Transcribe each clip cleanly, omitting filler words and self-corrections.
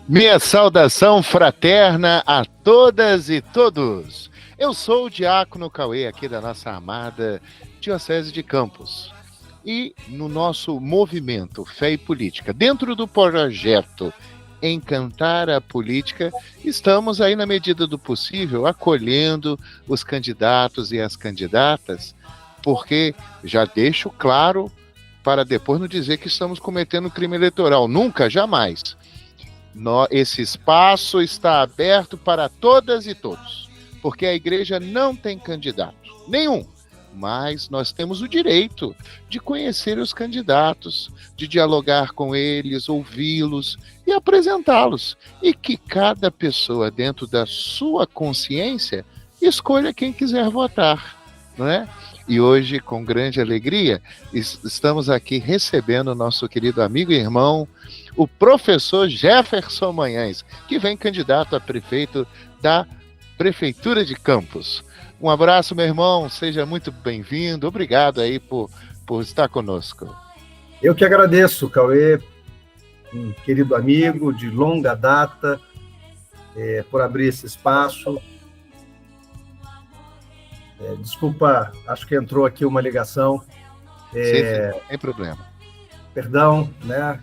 Minha saudação fraterna a todas e todos. Eu sou o Diácono Cauê, aqui da nossa amada Diocese de Campos. E no nosso movimento Fé e Política, dentro do projeto Encantar a Política, estamos aí, na medida do possível, acolhendo os candidatos e as candidatas, porque já deixo claro, para depois não dizer que estamos cometendo crime eleitoral. Nunca, jamais. Esse espaço está aberto para todas e todos, porque a igreja não tem candidato nenhum, mas nós temos o direito de conhecer os candidatos, de dialogar com eles, ouvi-los e apresentá-los, e que cada pessoa, dentro da sua consciência, escolha quem quiser votar, não é? E hoje, com grande alegria, estamos aqui recebendo o nosso querido amigo e irmão, o professor Jefferson Manhães, que vem candidato a prefeito da Prefeitura de Campos. Um abraço, meu irmão, seja muito bem-vindo, obrigado aí por estar conosco. Eu que agradeço, Cauê, um querido amigo de longa data, por abrir esse espaço. Desculpa, acho que entrou aqui uma ligação. Sim, sem problema. Perdão, né?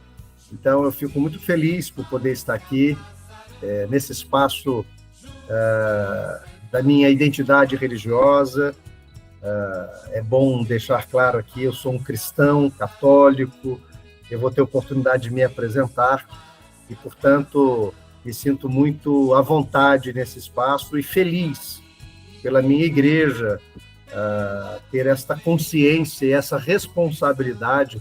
Então, eu fico muito feliz por poder estar aqui, nesse espaço da minha identidade religiosa. É bom deixar claro aqui, eu sou um cristão católico, eu vou ter oportunidade de me apresentar e, portanto, me sinto muito à vontade nesse espaço e feliz pela minha igreja ter esta consciência e essa responsabilidade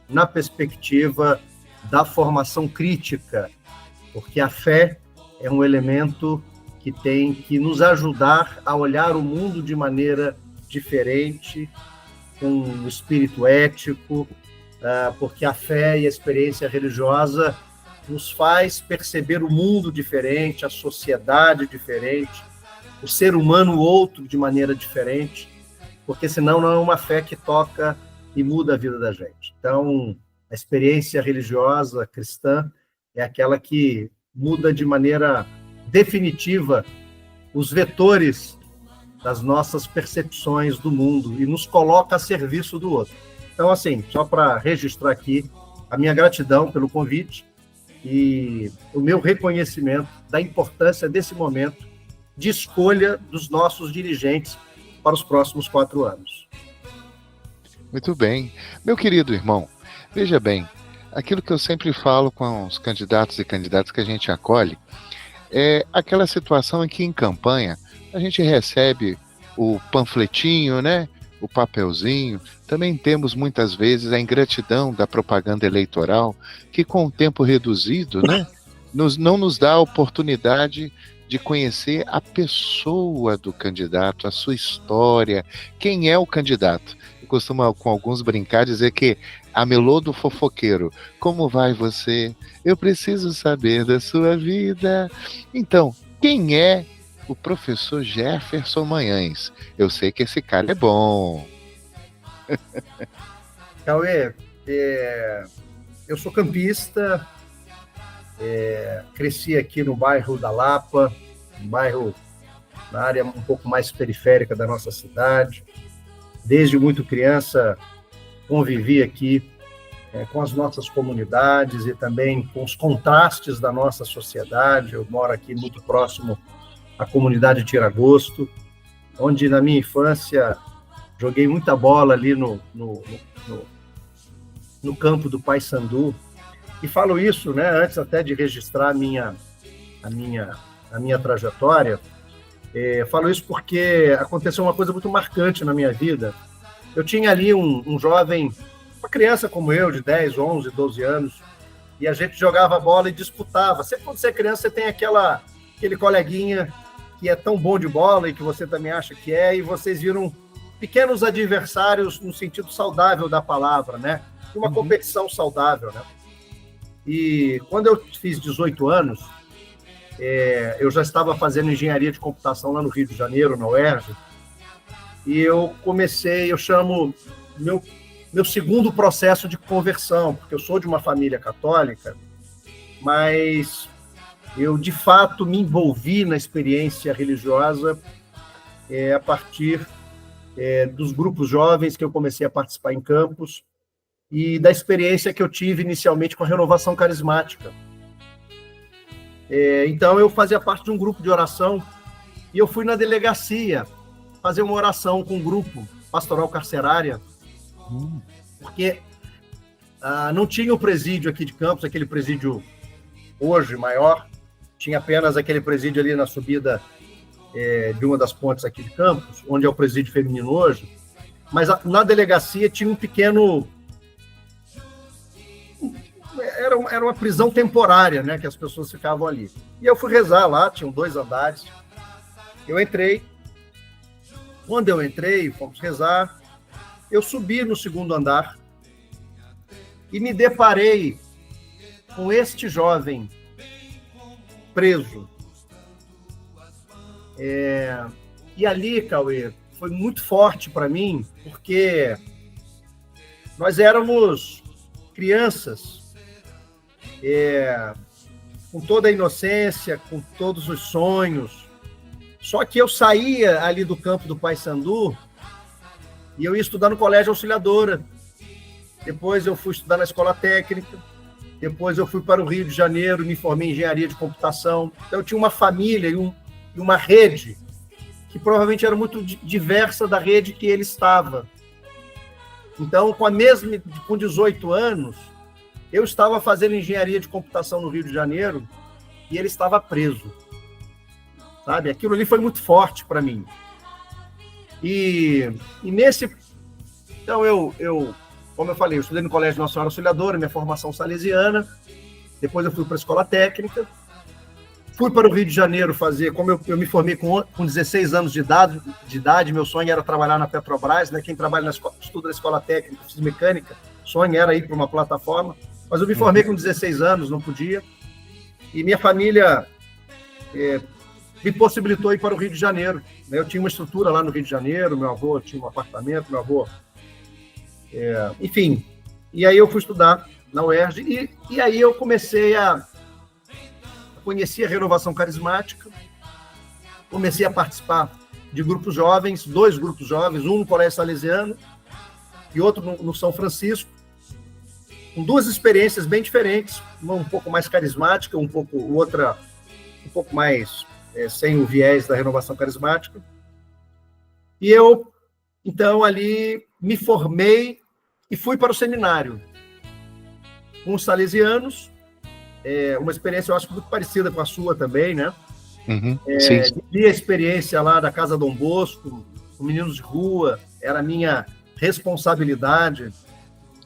na perspectiva da formação crítica, porque a fé é um elemento que tem que nos ajudar a olhar o mundo de maneira diferente, com um espírito ético, porque a fé e a experiência religiosa nos faz perceber o mundo diferente, a sociedade diferente, o ser humano outro de maneira diferente, porque senão não é uma fé que toca e muda a vida da gente. Então, a experiência religiosa cristã é aquela que muda de maneira definitiva os vetores das nossas percepções do mundo e nos coloca a serviço do outro. Então, assim, só para registrar aqui a minha gratidão pelo convite e o meu reconhecimento da importância desse momento de escolha dos nossos dirigentes para os próximos 4 anos. Muito bem. Meu querido irmão, veja bem, aquilo que eu sempre falo com os candidatos e candidatas que a gente acolhe é aquela situação em que, em campanha, a gente recebe o panfletinho, né? O papelzinho. Também temos, muitas vezes, a ingratidão da propaganda eleitoral, que, com o tempo reduzido, né? Não nos dá a oportunidade de conhecer a pessoa do candidato, a sua história, quem é o candidato. Eu costumo, com alguns, brincar, dizer que a melô do fofoqueiro, como vai você? Eu preciso saber da sua vida. Então, quem é o professor Jefferson Manhães? Eu sei que esse cara é bom. Cauê, eu sou campista, cresci aqui no bairro da Lapa, um bairro na área um pouco mais periférica da nossa cidade. Desde muito criança, convivi aqui com as nossas comunidades e também com os contrastes da nossa sociedade. Eu moro aqui muito próximo à comunidade de Tiragosto, onde na minha infância joguei muita bola ali no campo do Paissandu. E falo isso, né, antes até de registrar a minha trajetória. Falo isso porque aconteceu uma coisa muito marcante na minha vida. Eu tinha ali um jovem, uma criança como eu, de 10, 11, 12 anos, e a gente jogava bola e disputava. Sempre quando você é criança, você tem aquele coleguinha que é tão bom de bola e que você também acha que é, e vocês viram pequenos adversários no sentido saudável da palavra, né? Uma competição saudável, né? E quando eu fiz 18 anos, eu já estava fazendo engenharia de computação lá no Rio de Janeiro, na UERJ, e eu chamo meu segundo processo de conversão, porque eu sou de uma família católica, mas eu de fato me envolvi na experiência religiosa a partir dos grupos jovens que eu comecei a participar em campus e da experiência que eu tive inicialmente com a renovação carismática. Então, eu fazia parte de um grupo de oração e eu fui na delegacia fazer uma oração com um grupo pastoral carcerária, porque não tinha o presídio aqui de Campos, aquele presídio hoje maior, tinha apenas aquele presídio ali na subida de uma das pontes aqui de Campos, onde é o presídio feminino hoje, mas na delegacia tinha um pequeno... Era uma prisão temporária, né, que as pessoas ficavam ali. E eu fui rezar lá, tinham 2 andares. Eu entrei. Quando eu entrei, fomos rezar, eu subi no 2º andar e me deparei com este jovem preso. E ali, Cauê, foi muito forte para mim, porque nós éramos crianças, com toda a inocência, com todos os sonhos. Só que eu saía ali do campo do Paissandu e eu ia estudar no Colégio Auxiliadora. Depois eu fui estudar na Escola Técnica. Depois eu fui para o Rio de Janeiro, me formei em Engenharia de Computação. Então eu tinha uma família e uma rede que provavelmente era muito diversa da rede que ele estava. Então, com 18 anos, eu estava fazendo engenharia de computação no Rio de Janeiro e ele estava preso. Sabe? Aquilo ali foi muito forte para mim. E nesse... Então, como eu falei, eu estudei no Colégio Nossa Senhora Auxiliadora, minha formação salesiana. Depois eu fui para a Escola Técnica. Fui para o Rio de Janeiro fazer... Como eu me formei com 16 anos de idade, meu sonho era trabalhar na Petrobras, né? Quem trabalha estuda na Escola Técnica, fiz mecânica, sonho era ir para uma plataforma. Mas eu me formei com 16 anos, não podia. E minha família me possibilitou ir para o Rio de Janeiro. Eu tinha uma estrutura lá no Rio de Janeiro, meu avô tinha um apartamento, meu avô... enfim, e aí eu fui estudar na UERJ, e aí eu comecei a conhecer a renovação carismática, comecei a participar de grupos jovens, 2 grupos jovens, um no Colégio Salesiano e outro no São Francisco, com 2 experiências bem diferentes, uma um pouco mais carismática, outra um pouco mais sem o viés da renovação carismática. E eu, então, ali me formei e fui para o seminário com os salesianos, uma experiência, eu acho, muito parecida com a sua também, né? Sim. Vi a experiência lá da Casa Dom Bosco, com meninos de rua, era a minha responsabilidade.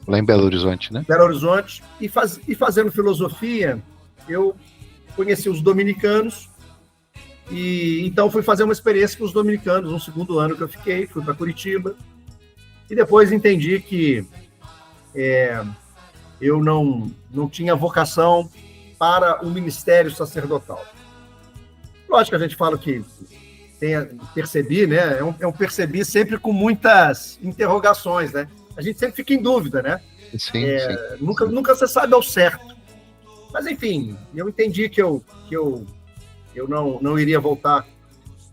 Lá em Belo Horizonte, né? Belo Horizonte. E fazendo filosofia, eu conheci os dominicanos, e então fui fazer uma experiência com os dominicanos, no 2º ano que eu fiquei, fui para Curitiba, e depois entendi que eu não tinha vocação para o ministério sacerdotal. Lógico que a gente fala que percebi, né? É um percebi sempre com muitas interrogações, né? A gente sempre fica em dúvida, né? Sim. Nunca você sabe ao certo. Mas, enfim, eu entendi que eu não iria voltar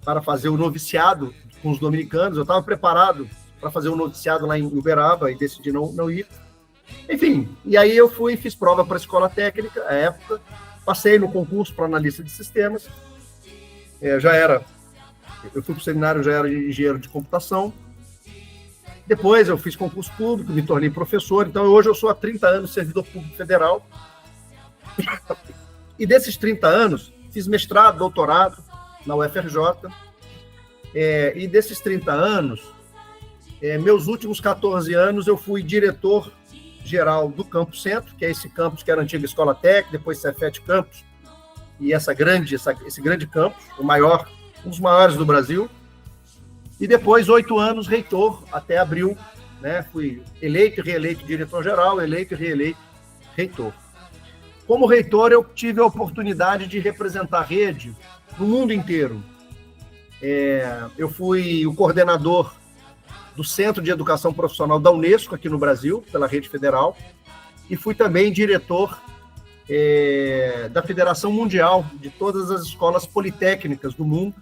para fazer o noviciado com os dominicanos. Eu estava preparado para fazer o noviciado lá em Uberaba e decidi não ir. Enfim, e aí eu fui e fiz prova para a Escola Técnica, à época. Passei no concurso para analista de sistemas. Eu fui para o seminário, já era engenheiro de computação. Depois eu fiz concurso público, me tornei professor. Então hoje eu sou há 30 anos servidor público federal. E desses 30 anos, fiz mestrado, doutorado na UFRJ. E desses 30 anos, meus últimos 14 anos, eu fui diretor-geral do Campus Centro, que é esse campus que era a antiga Escola Técnica, depois Cefet Campus, e esse grande campus, um dos maiores do Brasil. E depois, 8 anos, reitor, até abril, né? Fui eleito e reeleito diretor-geral, eleito e reeleito reitor. Como reitor, eu tive a oportunidade de representar a rede no mundo inteiro. Eu fui o coordenador do Centro de Educação Profissional da Unesco, aqui no Brasil, pela rede federal, e fui também diretor da Federação Mundial de todas as escolas politécnicas do mundo.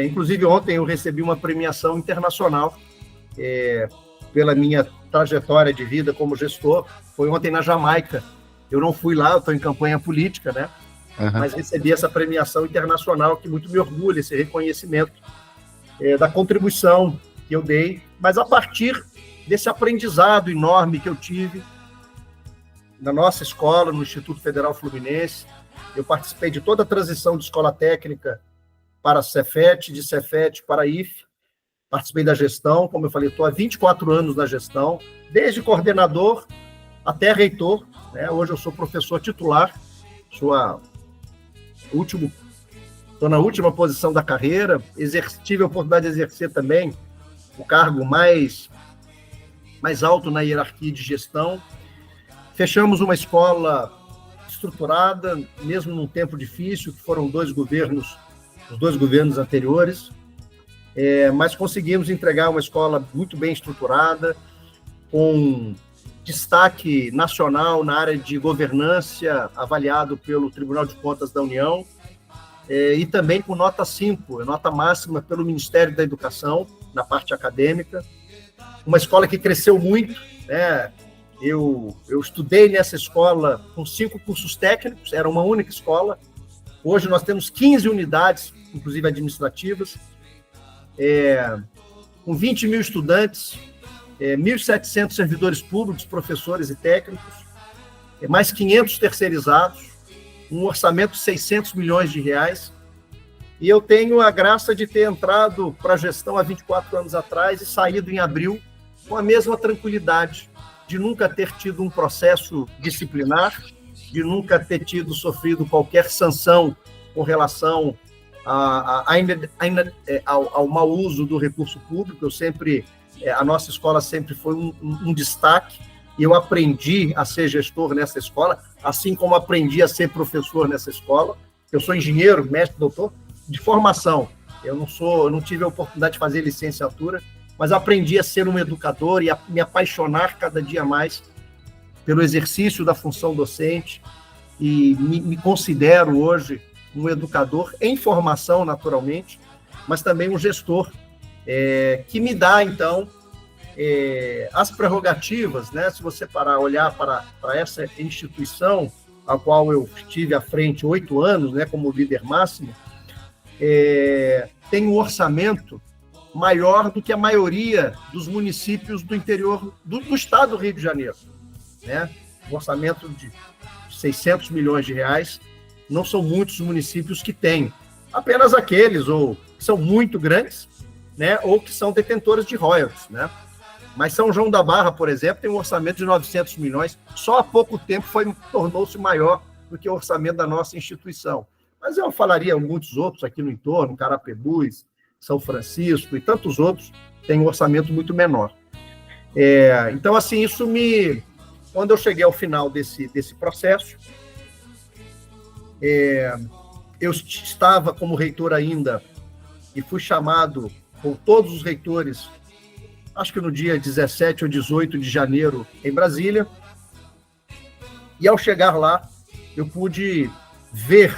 Inclusive, ontem eu recebi uma premiação internacional pela minha trajetória de vida como gestor. Foi ontem na Jamaica. Eu não fui lá, eu estou em campanha política, né? Uhum. Mas recebi essa premiação internacional, que muito me orgulha, esse reconhecimento da contribuição que eu dei, mas a partir desse aprendizado enorme que eu tive na nossa escola, no Instituto Federal Fluminense. Eu participei de toda a transição de escola técnica para a Cefet, de Cefet para a IFE, participei da gestão, como eu falei, estou há 24 anos na gestão, desde coordenador até reitor, né? Hoje eu sou professor titular, estou na última posição da carreira, tive a oportunidade de exercer também o cargo mais alto na hierarquia de gestão. Fechamos uma escola estruturada, mesmo num tempo difícil, que foram os dois governos anteriores, mas conseguimos entregar uma escola muito bem estruturada, com destaque nacional na área de governança, avaliado pelo Tribunal de Contas da União, e também com nota 5, nota máxima pelo Ministério da Educação, na parte acadêmica. Uma escola que cresceu muito, né? Eu estudei nessa escola com 5 cursos técnicos, era uma única escola. Hoje nós temos 15 unidades, inclusive administrativas, com 20 mil estudantes, 1.700 servidores públicos, professores e técnicos, mais 500 terceirizados, um orçamento de 600 milhões de reais. E eu tenho a graça de ter entrado para a gestão há 24 anos atrás e saído em abril com a mesma tranquilidade, de nunca ter tido um processo disciplinar, de nunca ter sofrido qualquer sanção com relação ao mau uso do recurso público. A nossa escola sempre foi um destaque, e eu aprendi a ser gestor nessa escola, assim como aprendi a ser professor nessa escola. Eu sou engenheiro, mestre, doutor, de formação. Eu não tive a oportunidade de fazer licenciatura, mas aprendi a ser um educador e a me apaixonar cada dia mais pelo exercício da função docente, e me considero hoje um educador em formação, naturalmente, mas também um gestor, que me dá, então, as prerrogativas, né? Se você olhar para essa instituição, a qual eu estive à frente 8 anos, né, como líder máximo, tem um orçamento maior do que a maioria dos municípios do interior do estado do Rio de Janeiro, né? Um orçamento de 600 milhões de reais, não são muitos municípios que têm, apenas aqueles ou que são muito grandes, né, ou que são detentores de royalties, né? Mas São João da Barra, por exemplo, tem um orçamento de 900 milhões, só há pouco tempo tornou-se maior do que o orçamento da nossa instituição. Mas eu falaria muitos outros aqui no entorno, Carapebus, São Francisco e tantos outros, têm um orçamento muito menor. Então, assim, quando eu cheguei ao final desse processo, eu estava como reitor ainda, e fui chamado com todos os reitores, acho que no dia 17 ou 18 de janeiro, em Brasília, e ao chegar lá, eu pude ver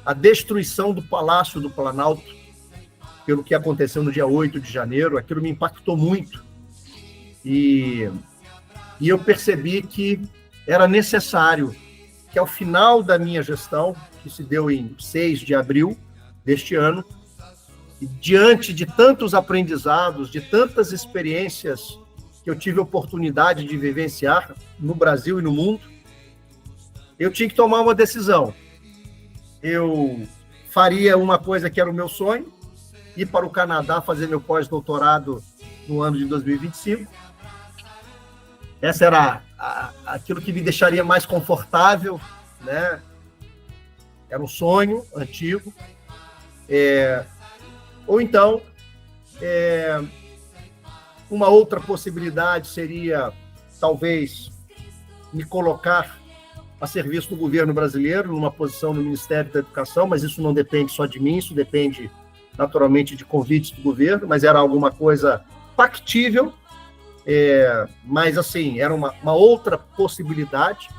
a destruição do Palácio do Planalto, pelo que aconteceu no dia 8 de janeiro. Aquilo me impactou muito, e eu percebi que era necessário que, ao final da minha gestão, que se deu em 6 de abril deste ano, e diante de tantos aprendizados, de tantas experiências que eu tive a oportunidade de vivenciar no Brasil e no mundo, eu tinha que tomar uma decisão. Eu faria uma coisa que era o meu sonho, ir para o Canadá fazer meu pós-doutorado no ano de 2025. Essa era aquilo que me deixaria mais confortável, né? Era um sonho antigo. Ou então, uma outra possibilidade seria, talvez, me colocar a serviço do governo brasileiro, numa posição no Ministério da Educação, mas isso não depende só de mim, isso depende, naturalmente, de convites do governo, mas era alguma coisa factível, mas, assim, era uma outra possibilidade.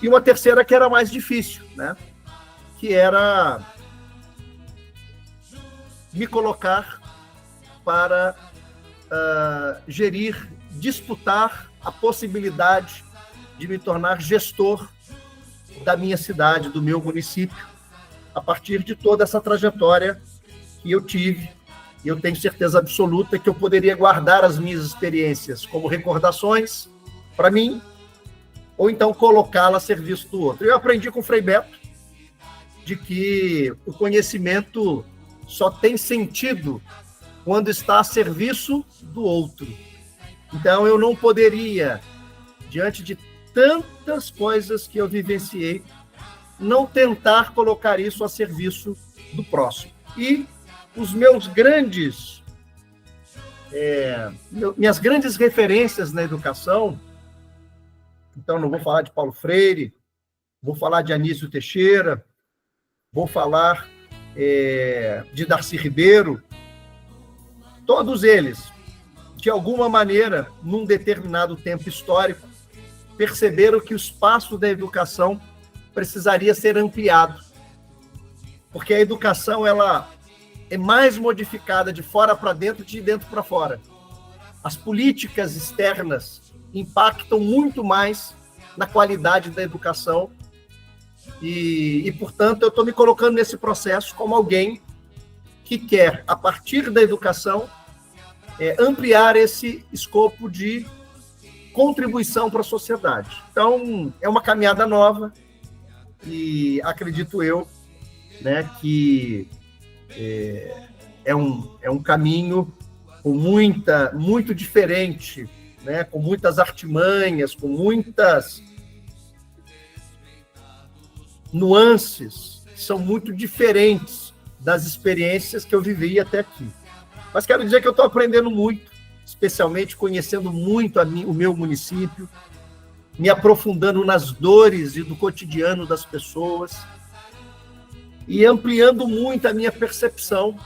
E uma terceira que era mais difícil, né? Que era me colocar para gerir, disputar a possibilidade de me tornar gestor da minha cidade, do meu município, a partir de toda essa trajetória que eu tive. E eu tenho certeza absoluta que eu poderia guardar as minhas experiências como recordações para mim, ou então colocá-la a serviço do outro. Eu aprendi com o Frei Beto de que o conhecimento só tem sentido quando está a serviço do outro. Então, eu não poderia, diante de tantas coisas que eu vivenciei, não tentar colocar isso a serviço do próximo. E os meus minhas grandes referências na educação, então não vou falar de Paulo Freire, vou falar de Anísio Teixeira, vou falar de Darcy Ribeiro, todos eles, de alguma maneira, num determinado tempo histórico, perceberam que o espaço da educação precisaria ser ampliado, porque a educação ela é mais modificada de fora para dentro, de dentro para fora. As políticas externas impactam muito mais na qualidade da educação e portanto, eu estou me colocando nesse processo como alguém que quer, a partir da educação, ampliar esse escopo de contribuição para a sociedade. Então, é uma caminhada nova e acredito eu, né, que é um caminho muito diferente, né, com muitas artimanhas, com muitas nuances, que são muito diferentes das experiências que eu vivi até aqui. Mas quero dizer que eu estou aprendendo muito, especialmente conhecendo muito o meu município, me aprofundando nas dores e do cotidiano das pessoas e ampliando muito a minha percepção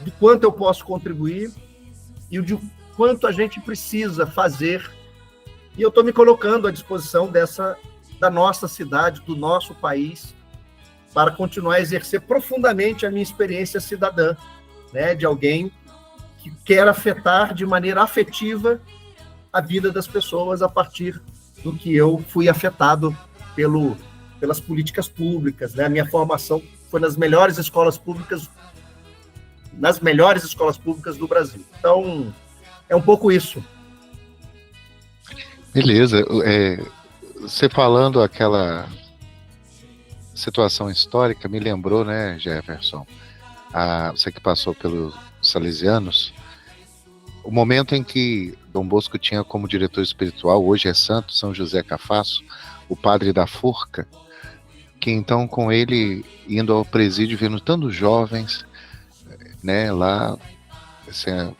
do quanto eu posso contribuir e de quanto a gente precisa fazer. E eu estou me colocando à disposição da nossa cidade, do nosso país, para continuar a exercer profundamente a minha experiência cidadã, né, de alguém que quer afetar de maneira afetiva a vida das pessoas a partir do que eu fui afetado pelas políticas públicas, né? A minha formação foi nas melhores escolas públicas do Brasil. Então, é um pouco isso. Beleza. Você falando aquela situação histórica me lembrou, né, Jefferson? Você que passou pelos Salesianos, o momento em que Dom Bosco tinha como diretor espiritual, hoje é santo, São José Cafasso, o padre da Forca, que então com ele indo ao presídio, vendo tantos jovens, né, lá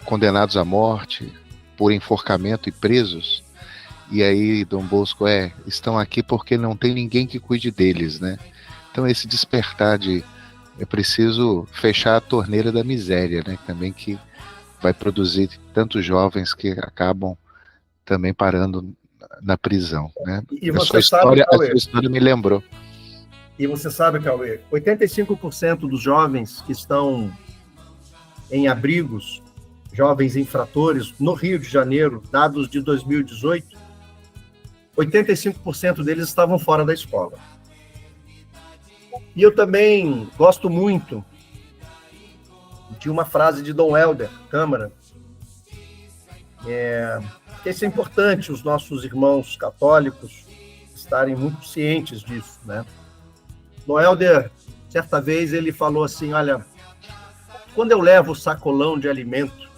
condenados à morte por enforcamento e presos, e aí Dom Bosco estão aqui porque não tem ninguém que cuide deles, né? Então esse despertar é preciso fechar a torneira da miséria, né? Também que vai produzir tantos jovens que acabam também parando na prisão, né? E você sabe, Cauê, a sua história me lembrou. E você sabe, Cauê, 85% dos jovens que estão em abrigos, jovens infratores, no Rio de Janeiro, dados de 2018, 85% deles estavam fora da escola. E eu também gosto muito de uma frase de Dom Helder Câmara, isso é importante, os nossos irmãos católicos estarem muito cientes disso, né? Dom Helder, certa vez, ele falou assim, olha, quando eu levo o sacolão de alimento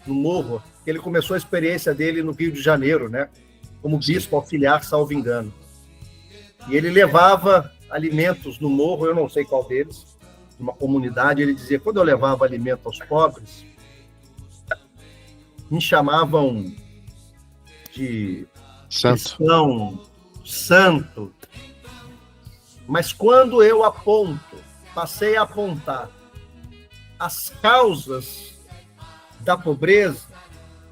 no morro, ele começou a experiência dele no Rio de Janeiro, né? Como bispo auxiliar, salvo engano. E ele levava alimentos no morro, eu não sei qual deles, numa comunidade, ele dizia, quando eu levava alimento aos pobres, me chamavam de cristão, santo, mas quando eu passei a apontar as causas da pobreza,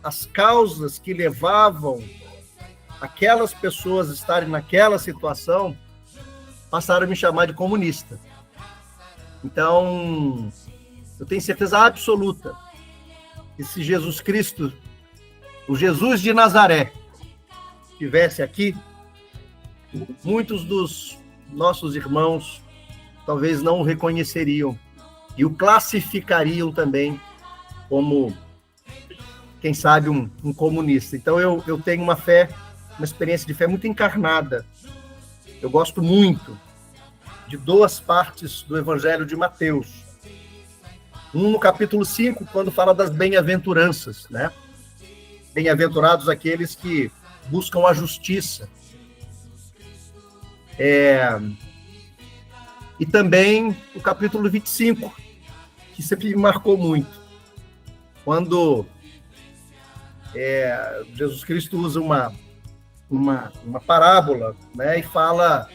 as causas que levavam aquelas pessoas estarem naquela situação, passaram a me chamar de comunista. Então, eu tenho certeza absoluta que se Jesus Cristo, o Jesus de Nazaré, estivesse aqui, muitos dos nossos irmãos talvez não o reconheceriam e o classificariam também como, quem sabe, um comunista. Então eu tenho uma experiência de fé muito encarnada. Eu gosto muito de 2 partes do Evangelho de Mateus. Um no capítulo 5, quando fala das bem-aventuranças, né? Bem-aventurados aqueles que buscam a justiça. E também o capítulo 25, que sempre me marcou muito. Quando Jesus Cristo usa uma parábola, né, e fala,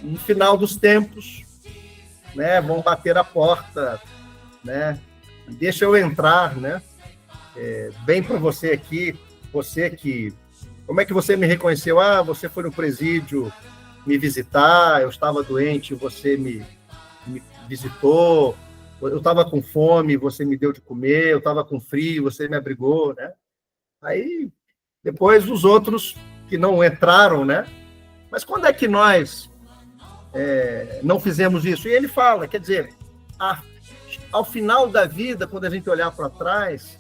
no final dos tempos, né, vão bater a porta, né, deixa eu entrar, né, bem para você aqui, você que... Como é que você me reconheceu? Você foi no presídio me visitar, eu estava doente, você me visitou, eu estava com fome, você me deu de comer, eu estava com frio, você me abrigou, né? Aí, depois os outros que não entraram, né? Mas quando é que nós não fizemos isso? E ele fala, quer dizer, ao final da vida, quando a gente olhar para trás,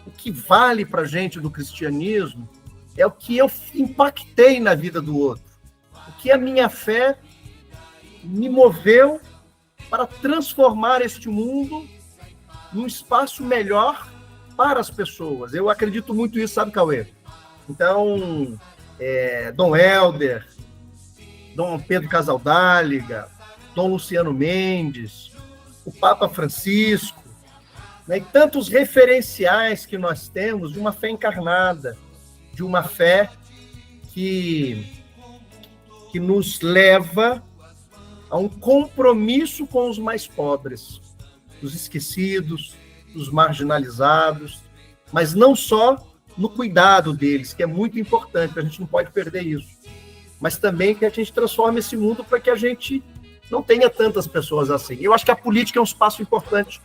o que vale para a gente do cristianismo é o que eu impactei na vida do outro. O que a minha fé me moveu para transformar este mundo num espaço melhor para as pessoas. Eu acredito muito nisso, sabe, Cauê? Então, Dom Helder, Dom Pedro Casaldáliga, Dom Luciano Mendes, o Papa Francisco, né, e tantos referenciais que nós temos de uma fé encarnada, de uma fé que nos leva a um compromisso com os mais pobres, os esquecidos, os marginalizados, mas não só no cuidado deles, que é muito importante, a gente não pode perder isso, mas também que a gente transforme esse mundo para que a gente não tenha tantas pessoas assim. Eu acho que a política é um espaço importante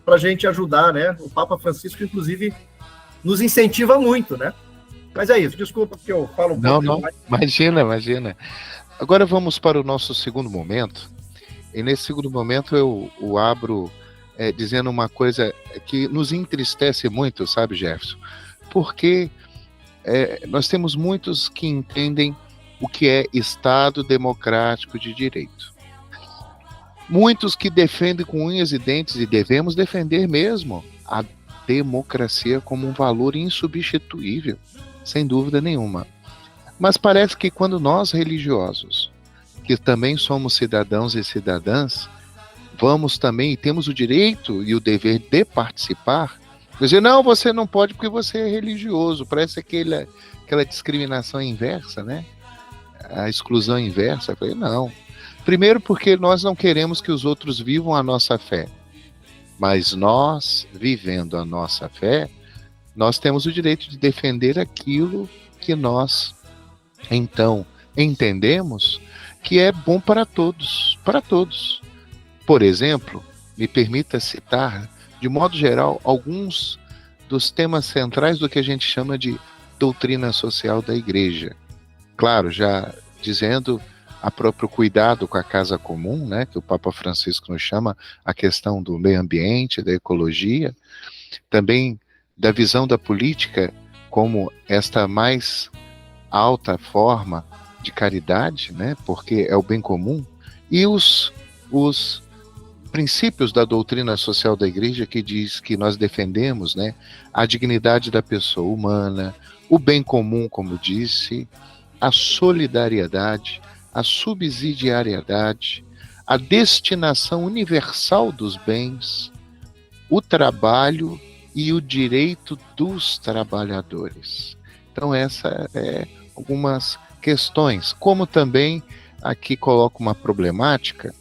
para a gente ajudar, né? O Papa Francisco, inclusive, nos incentiva muito, né? Mas é isso, desculpa porque eu falo um pouco. Não, imagina. Agora vamos para o nosso segundo momento. E nesse segundo momento eu abro dizendo uma coisa que nos entristece muito, sabe, Jefferson? Porque nós temos muitos que entendem o que é Estado democrático de direito. Muitos que defendem com unhas e dentes, e devemos defender mesmo, a democracia como um valor insubstituível, sem dúvida nenhuma. Mas parece que quando nós religiosos, que também somos cidadãos e cidadãs, vamos também e temos o direito e o dever de participar, dizer, não, você não pode porque você é religioso. Parece aquela discriminação inversa, né? A exclusão inversa. Eu falei, não. Primeiro porque nós não queremos que os outros vivam a nossa fé. Mas nós, vivendo a nossa fé, nós temos o direito de defender aquilo que nós, então, entendemos que é bom para todos, para todos. Por exemplo, me permita citar, de modo geral, alguns dos temas centrais do que a gente chama de doutrina social da Igreja. Claro, já dizendo a próprio cuidado com a casa comum, né, que o Papa Francisco nos chama, a questão do meio ambiente, da ecologia, também da visão da política como esta mais alta forma de caridade, né, porque é o bem comum, e os princípios da doutrina social da Igreja que diz que nós defendemos, né, a dignidade da pessoa humana, o bem comum, como disse, a solidariedade, a subsidiariedade, a destinação universal dos bens, o trabalho e o direito dos trabalhadores. Então essa é algumas questões, como também aqui coloca uma problemática,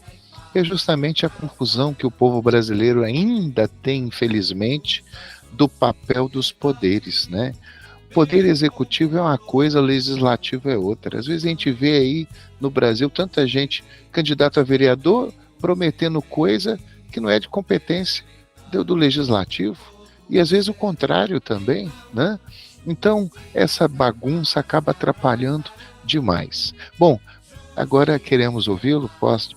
é justamente a confusão que o povo brasileiro ainda tem, infelizmente, do papel dos poderes, né? poder executivo é uma coisa, legislativo é outra. Às vezes a gente vê aí no Brasil tanta gente candidato a vereador prometendo coisa que não é de competência do legislativo, e às vezes o contrário também, né? Então, essa bagunça acaba atrapalhando demais. Bom, agora queremos ouvi-lo,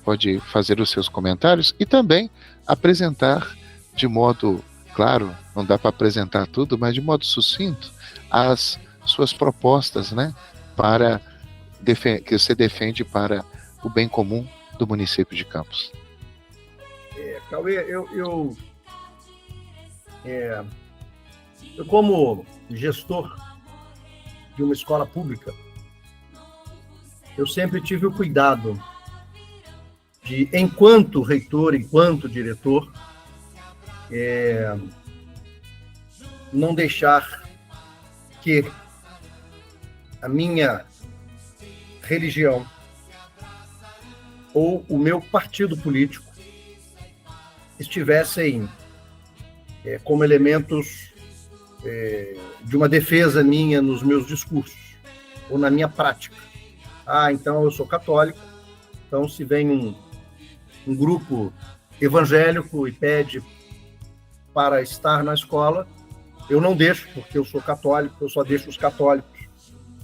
pode fazer os seus comentários e também apresentar de modo, claro, não dá para apresentar tudo, mas de modo sucinto, as suas propostas, né, que você defende para o bem comum do município de Campos. Cauê, eu como gestor de uma escola pública, eu sempre tive o cuidado de, enquanto reitor, enquanto diretor, não deixar que a minha religião ou o meu partido político estivessem como elementos de uma defesa minha nos meus discursos ou na minha prática. Então eu sou católico, então se vem um grupo evangélico e pede para estar na escola, eu não deixo, porque eu sou católico, eu só deixo os católicos.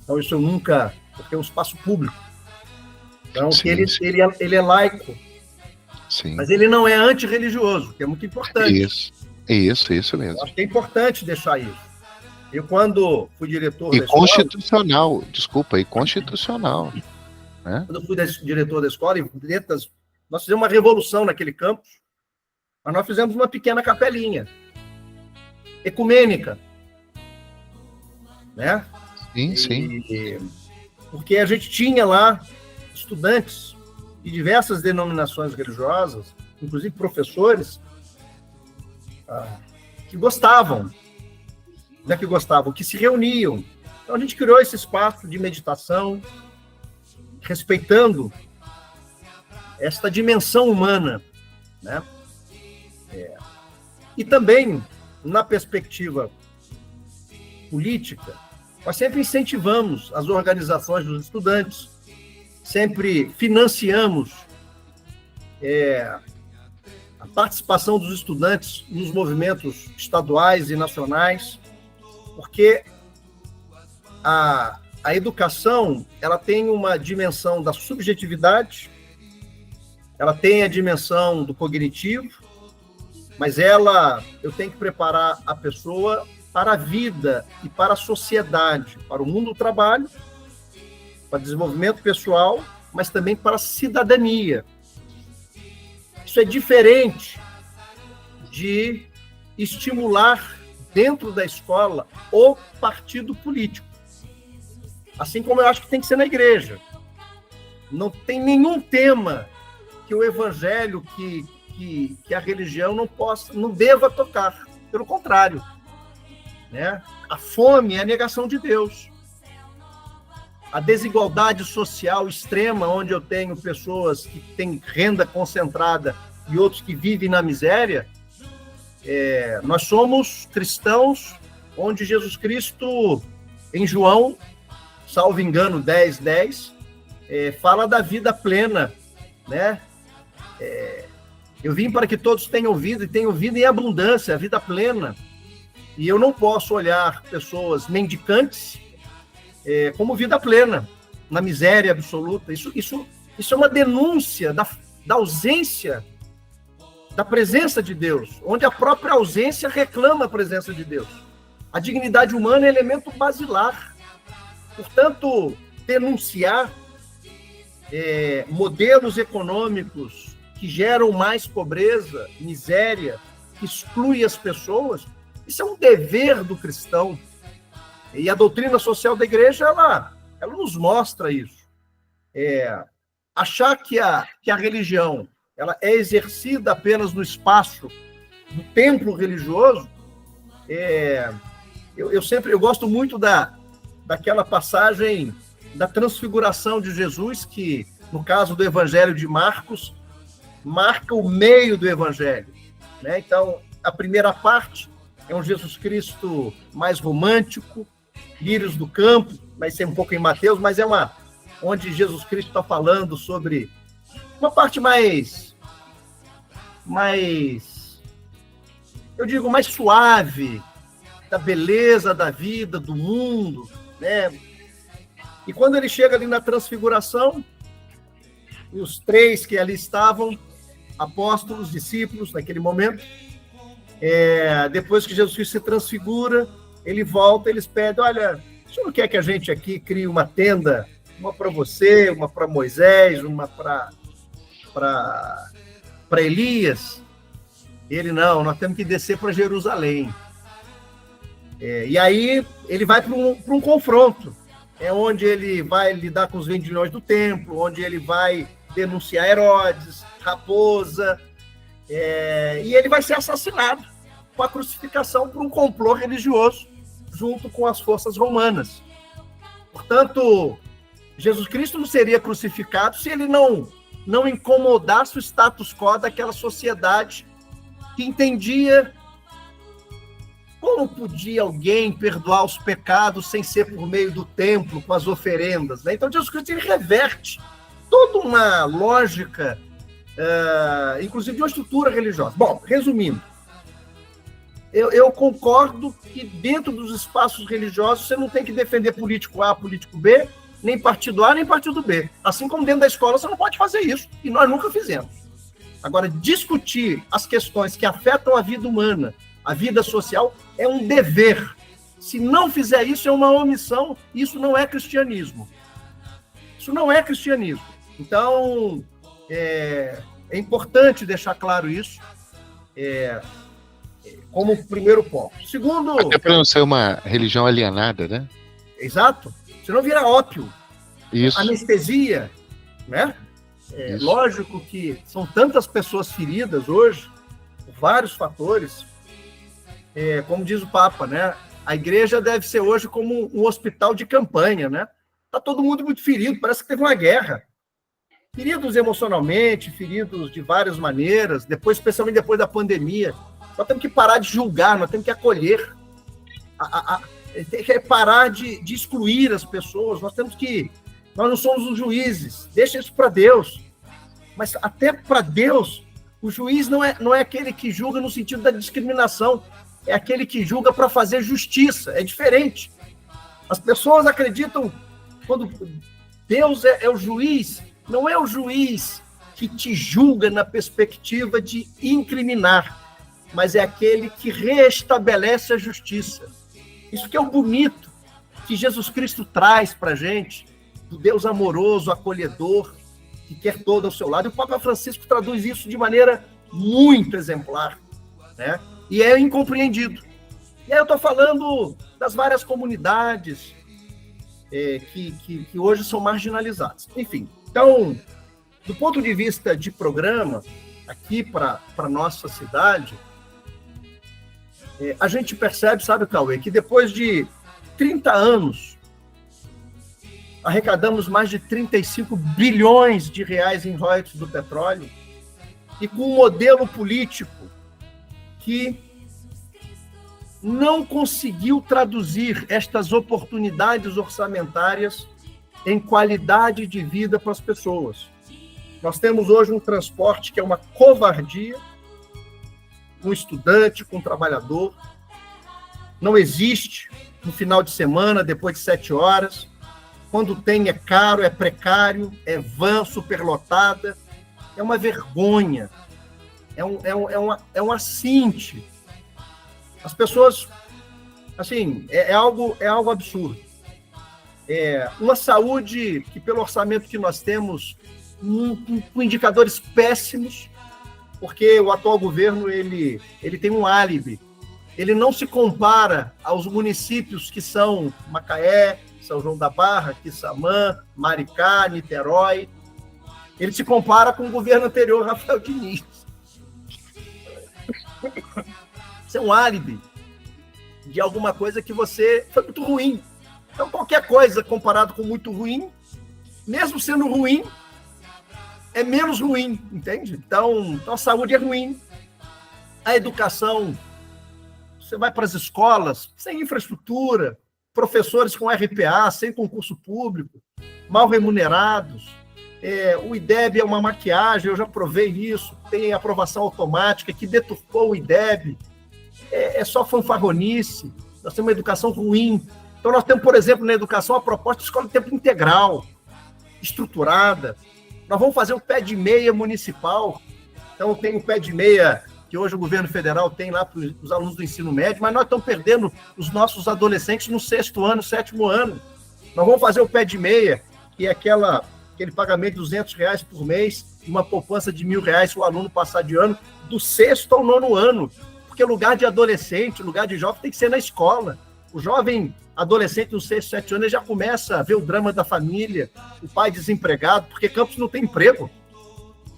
Então isso eu nunca, porque é um espaço público. Então sim, ele é laico, sim, mas ele não é antirreligioso, que é muito importante. Isso mesmo. Eu acho que é importante deixar isso. Eu, quando fui diretor da escola... E constitucional. Né? Quando eu fui diretor da escola, nós fizemos uma revolução naquele campus, mas nós fizemos uma pequena capelinha ecumênica. Né? Sim. Porque a gente tinha lá estudantes de diversas denominações religiosas, inclusive professores, que gostavam, que se reuniam. Então a gente criou esse espaço de meditação, respeitando esta dimensão humana, né? E também, na perspectiva política, nós sempre incentivamos as organizações dos estudantes, sempre financiamos a participação dos estudantes nos movimentos estaduais e nacionais, porque a educação, ela tem uma dimensão da subjetividade, ela tem a dimensão do cognitivo, mas eu tenho que preparar a pessoa para a vida e para a sociedade, para o mundo do trabalho, para o desenvolvimento pessoal, mas também para a cidadania. Isso é diferente de estimular dentro da escola o partido político. Assim como eu acho que tem que ser na igreja. Não tem nenhum tema que o evangelho, que a religião não deva tocar. Pelo contrário. Né? A fome é a negação de Deus. A desigualdade social extrema, onde eu tenho pessoas que têm renda concentrada e outros que vivem na miséria, nós somos cristãos, onde Jesus Cristo, em João, salvo engano, 10:10, fala da vida plena, né? Eu vim para que todos tenham vida, e tenham vida em abundância, a vida plena. E eu não posso olhar pessoas mendicantes como vida plena, na miséria absoluta. Isso é uma denúncia da ausência da presença de Deus, onde a própria ausência reclama a presença de Deus. A dignidade humana é elemento basilar. Portanto, denunciar modelos econômicos que geram mais pobreza, miséria, que exclui as pessoas, isso é um dever do cristão. E a doutrina social da igreja, ela nos mostra isso. Achar que a religião ela é exercida apenas no espaço do templo religioso, eu gosto muito daquela passagem da transfiguração de Jesus, que, no caso do Evangelho de Marcos, marca o meio do Evangelho. Né? Então, a primeira parte é um Jesus Cristo mais romântico, lírios do campo, vai ser um pouco em Mateus, mas é onde Jesus Cristo está falando sobre uma parte mais, eu digo, mais suave, da beleza da vida, do mundo, né? E quando ele chega ali na transfiguração, e os 3 que ali estavam, apóstolos, discípulos, naquele momento, depois que Jesus Cristo se transfigura, ele volta, eles pedem, olha, o senhor não quer que a gente aqui crie uma tenda, uma para você, uma para Moisés, uma para Elias? Ele, não, nós temos que descer para Jerusalém. E aí ele vai para um confronto, onde ele vai lidar com os vendilhões do templo, onde ele vai denunciar Herodes, Raposa, e ele vai ser assassinado com a crucificação por um complô religioso junto com as forças romanas. Portanto, Jesus Cristo não seria crucificado se ele não incomodasse o status quo daquela sociedade que entendia como podia alguém perdoar os pecados sem ser por meio do templo, com as oferendas, né? Então, Jesus Cristo ele reverte toda uma lógica, inclusive de uma estrutura religiosa. Bom, resumindo, eu concordo que dentro dos espaços religiosos você não tem que defender político A, político B, nem partido A, nem partido B. Assim como dentro da escola você não pode fazer isso, e nós nunca fizemos. Agora, discutir as questões que afetam a vida humana, a vida social, é um dever. Se não fizer isso, é uma omissão, isso não é cristianismo. Isso não é cristianismo. Então, é importante deixar claro isso, como primeiro ponto. Segundo... Até para não ser uma religião alienada, né? Exato. Senão vira ópio. Isso. Anestesia, né? Lógico que são tantas pessoas feridas hoje, por vários fatores, como diz o Papa, né? A igreja deve ser hoje como um hospital de campanha, né? Tá todo mundo muito ferido, parece que teve uma guerra. Feridos emocionalmente, feridos de várias maneiras, especialmente depois da pandemia. Nós temos que parar de julgar, nós temos que acolher. Tem que parar de excluir as pessoas, nós não somos os juízes, deixa isso para Deus. Mas até para Deus, o juiz não é aquele que julga no sentido da discriminação, é aquele que julga para fazer justiça, é diferente. As pessoas acreditam, quando Deus é o juiz, não é o juiz que te julga na perspectiva de incriminar, mas é aquele que restabelece a justiça. Isso que é o bonito que Jesus Cristo traz para a gente, do Deus amoroso, acolhedor, que quer todo ao seu lado. E o Papa Francisco traduz isso de maneira muito exemplar, né? E é incompreendido. E aí eu estou falando das várias comunidades que hoje são marginalizadas. Enfim, então, do ponto de vista de programa, aqui para a nossa cidade, a gente percebe, sabe, Cauê, que depois de 30 anos, arrecadamos mais de 35 bilhões de reais em royalties do petróleo, e com um modelo político que não conseguiu traduzir estas oportunidades orçamentárias em qualidade de vida para as pessoas. Nós temos hoje um transporte que é uma covardia, um estudante, com um trabalhador. Não existe no final de semana, depois de 7 horas. Quando tem, é caro, é precário, é van superlotada. É uma vergonha. É um assinte. As pessoas, assim, é algo absurdo. Uma saúde que, pelo orçamento que nós temos, com indicadores péssimos, porque o atual governo ele tem um álibi. Ele não se compara aos municípios que são Macaé, São João da Barra, Quissamã, Maricá, Niterói. Ele se compara com o governo anterior, Rafael Diniz. Isso é um álibi de alguma coisa que foi muito ruim. Então, qualquer coisa comparado com muito ruim, mesmo sendo ruim, é menos ruim, entende? Então a saúde é ruim. A educação, você vai para as escolas, sem infraestrutura, professores com RPA, sem concurso público, mal remunerados. O IDEB é uma maquiagem, eu já provei isso, tem aprovação automática que deturpou o IDEB. É só fanfarronice, nós temos uma educação ruim. Então nós temos, por exemplo, na educação, a proposta de escola de tempo integral, estruturada. Nós vamos fazer o pé de meia municipal. Então tem o pé de meia que hoje o governo federal tem lá para os alunos do ensino médio, mas nós estamos perdendo os nossos adolescentes no 6º ano, 7º ano. Nós vamos fazer o pé de meia, que é aquele pagamento de R$200 por mês, uma poupança de R$1.000 se o aluno passar de ano, do 6º ao 9º ano. Porque lugar de adolescente, lugar de jovem tem que ser na escola. O jovem adolescente nos 6, 7 anos ele já começa a ver o drama da família, o pai desempregado, porque Campos não tem emprego.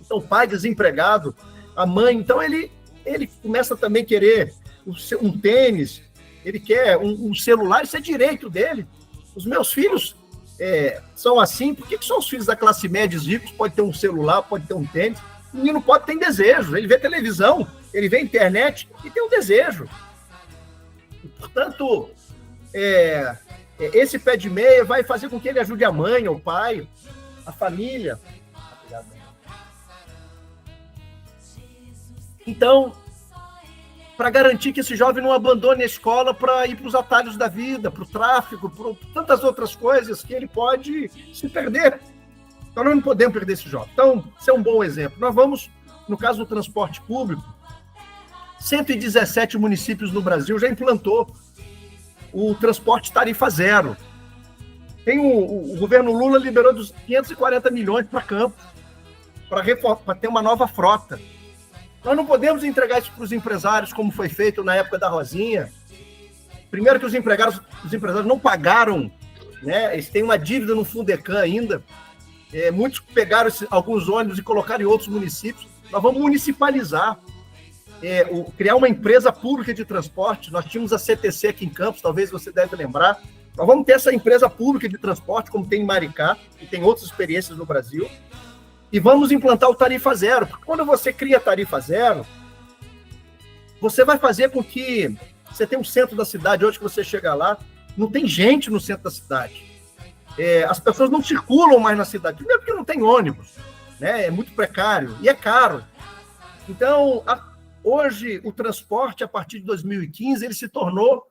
Então, o pai desempregado, a mãe, então ele começa também a querer um tênis, ele quer um celular, isso é direito dele. Os meus filhos são assim, por que só os filhos da classe média ricos podem ter um celular, pode ter um tênis? O menino pode ter desejo, ele vê televisão, ele vê internet e tem um desejo. E, portanto, esse pé de meia vai fazer com que ele ajude a mãe, o pai, a família. Então, para garantir que esse jovem não abandone a escola para ir para os atalhos da vida, para o tráfico, para tantas outras coisas que ele pode se perder. Então, nós não podemos perder esse jovem. Então, isso é um bom exemplo. Nós vamos, no caso do transporte público, 117 municípios no Brasil já implantou o transporte tarifa zero. O governo Lula liberou 540 milhões para Campos, para ter uma nova frota. Nós não podemos entregar isso para os empresários, como foi feito na época da Rosinha. Primeiro que os empresários não pagaram, né? Eles têm uma dívida no Fundecam ainda. Muitos pegaram alguns ônibus e colocaram em outros municípios. Nós vamos municipalizar, criar uma empresa pública de transporte. Nós tínhamos a CTC aqui em Campos, talvez você deve lembrar. Nós vamos ter essa empresa pública de transporte, como tem em Maricá, e tem outras experiências no Brasil. E vamos implantar o tarifa zero, porque quando você cria tarifa zero, você vai fazer com que você tenha um centro da cidade, hoje que você chega lá, não tem gente no centro da cidade. As pessoas não circulam mais na cidade, primeiro porque não tem ônibus, né? É muito precário e é caro. Então, hoje, o transporte, a partir de 2015, ele se tornou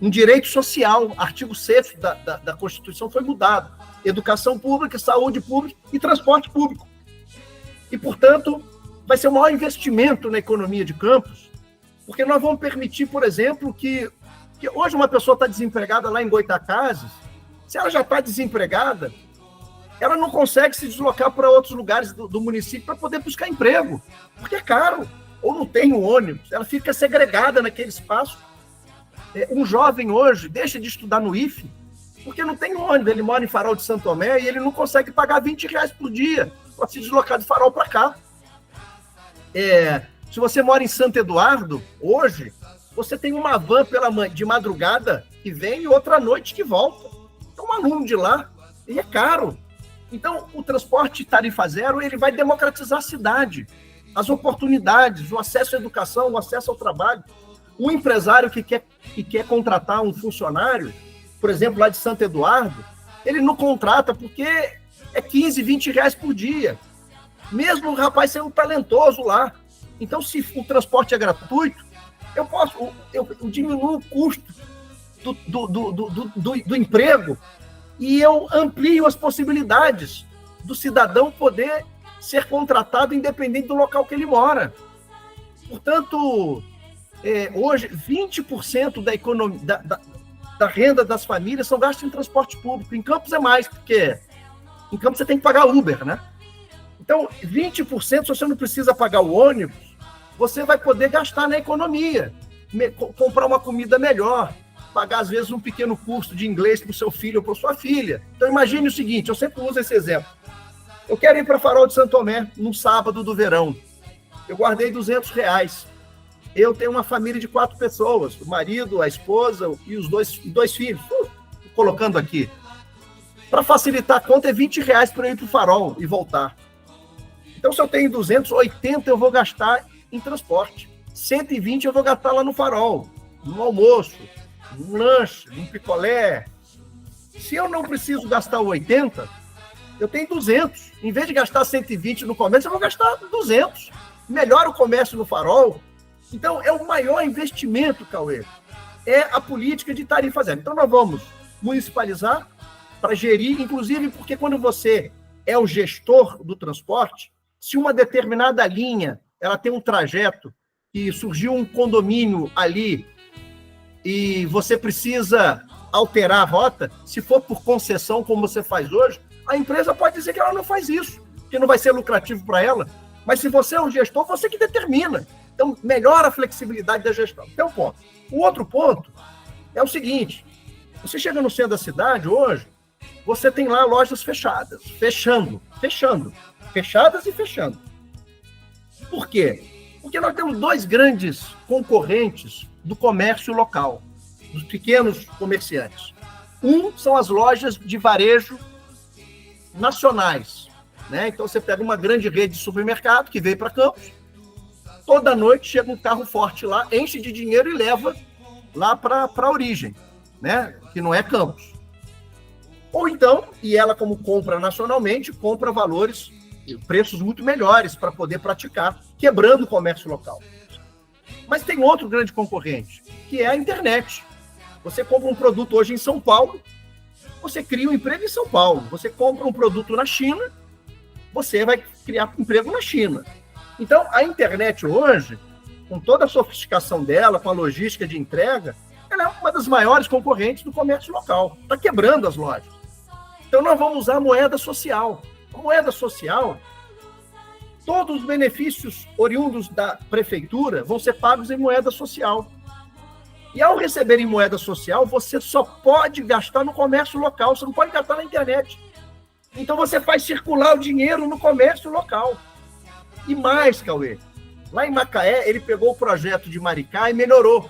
um direito social. Artigo 6º da Constituição foi mudado. Educação pública, saúde pública e transporte público. E, portanto, vai ser o maior investimento na economia de Campos, porque nós vamos permitir, por exemplo, que hoje uma pessoa está desempregada lá em Goitacazes, se ela já está desempregada, ela não consegue se deslocar para outros lugares do município para poder buscar emprego, porque é caro, ou não tem um ônibus, ela fica segregada naquele espaço. Um jovem hoje deixa de estudar no IFE, porque não tem ônibus, ele mora em Farol de Santo Tomé e ele não consegue pagar R$20 por dia para se deslocar de Farol para cá. Se você mora em Santo Eduardo, hoje, você tem uma van de madrugada que vem e outra noite que volta. Então, um aluno de lá, e é caro. Então, o transporte tarifa zero, ele vai democratizar a cidade, as oportunidades, o acesso à educação, o acesso ao trabalho. Um empresário que quer contratar um funcionário, por exemplo, lá de Santo Eduardo, ele não contrata porque é R$15, R$20 por dia. Mesmo o rapaz sendo talentoso lá. Então, se o transporte é gratuito, eu diminuo o custo do emprego e eu amplio as possibilidades do cidadão poder ser contratado independente do local que ele mora. Portanto, hoje, 20% da economia, da renda das famílias são gastos em transporte público. Em Campos é mais, porque em Campos você tem que pagar Uber, né? Então, 20%, se você não precisa pagar o ônibus, você vai poder gastar na economia, comprar uma comida melhor, pagar, às vezes, um pequeno curso de inglês para o seu filho ou para sua filha. Então, imagine o seguinte, eu sempre uso esse exemplo. Eu quero ir para Farol de Santo Tomé, num sábado do verão. Eu guardei R$200. Eu tenho uma família de 4 pessoas, o marido, a esposa e os dois filhos. Colocando aqui. Para facilitar a conta, é R$20 para eu ir para o Farol e voltar. Então, se eu tenho 280, eu vou gastar em transporte. 120 eu vou gastar lá no Farol. num almoço, num lanche, num picolé. Se eu não preciso gastar 80, eu tenho 200. Em vez de gastar 120 no comércio, eu vou gastar 200. Melhora o comércio no Farol. Então, é o maior investimento, Cauê, é a política de tarifa zero. Então, nós vamos municipalizar para gerir, inclusive porque quando você é o gestor do transporte, se uma determinada linha ela tem um trajeto e surgiu um condomínio ali e você precisa alterar a rota, se for por concessão, como você faz hoje, a empresa pode dizer que ela não faz isso, que não vai ser lucrativo para ela. Mas se você é um gestor, você que determina. Então, melhora a flexibilidade da gestão. Tem um ponto. O outro ponto é o seguinte: você chega no centro da cidade hoje, você tem lá lojas fechadas, fechadas e fechando. Por quê? Porque nós temos dois grandes concorrentes do comércio local, dos pequenos comerciantes. Um são as lojas de varejo nacionais, né? Então você pega uma grande rede de supermercado que veio para Campos, toda noite chega um carro forte lá, enche de dinheiro e leva lá para a origem, né? Que não é Campos. Ou então, e ela como compra nacionalmente, compra valores, preços muito melhores para poder praticar, quebrando o comércio local. Mas tem outro grande concorrente, que é a internet. Você compra um produto hoje em São Paulo, você cria um emprego em São Paulo. Você compra um produto na China, você vai criar emprego na China. Então, a internet hoje, com toda a sofisticação dela, com a logística de entrega, ela é uma das maiores concorrentes do comércio local. Está quebrando as lojas. Então, nós vamos usar a moeda social. A moeda social, todos os benefícios oriundos da prefeitura vão ser pagos em moeda social. E ao receber em moeda social, você só pode gastar no comércio local, você não pode gastar na internet. Então você faz circular o dinheiro no comércio local. E mais, Cauê, lá em Macaé, ele pegou o projeto de Maricá e melhorou.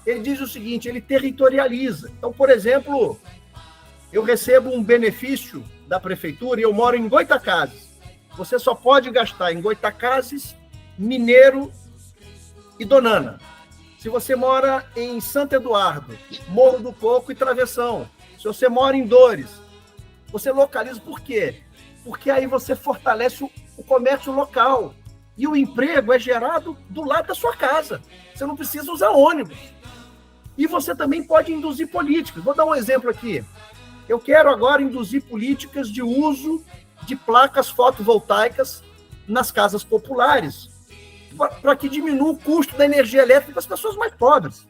Ele diz o seguinte, ele territorializa. Então, por exemplo, eu recebo um benefício da prefeitura e eu moro em Goitacazes. Você só pode gastar em Goitacazes, Mineiro e Donana. Se você mora em Santo Eduardo, Morro do Coco e Travessão, se você mora em Dores, você localiza por quê? Porque aí você fortalece o comércio local. E o emprego é gerado do lado da sua casa. Você não precisa usar ônibus. E você também pode induzir políticas. Vou dar um exemplo aqui. Eu quero agora induzir políticas de uso de placas fotovoltaicas nas casas populares, para que diminua o custo da energia elétrica das pessoas mais pobres.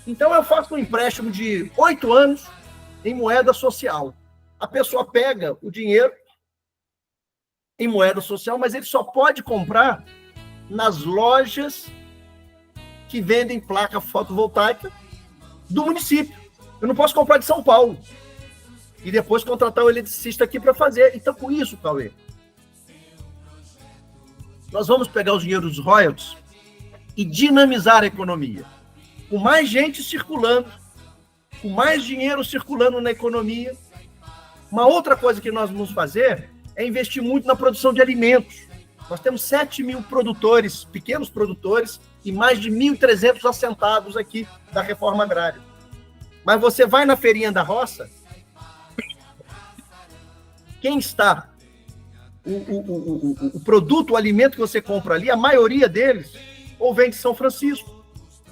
Então, eu faço um empréstimo de 8 anos em moeda social. A pessoa pega o dinheiro em moeda social, mas ele só pode comprar nas lojas que vendem placa fotovoltaica do município. Eu não posso comprar de São Paulo e depois contratar o eletricista aqui para fazer. Então, com isso, Cauê, nós vamos pegar os dinheiros dos royalties e dinamizar a economia. Com mais gente circulando, com mais dinheiro circulando na economia. Uma outra coisa que nós vamos fazer é investir muito na produção de alimentos. Nós temos 7 mil produtores, pequenos produtores, e mais de 1.300 assentados aqui da reforma agrária. Mas você vai na feirinha da roça, quem está... O produto, o alimento que você compra ali, a maioria deles, ou vem de São Francisco,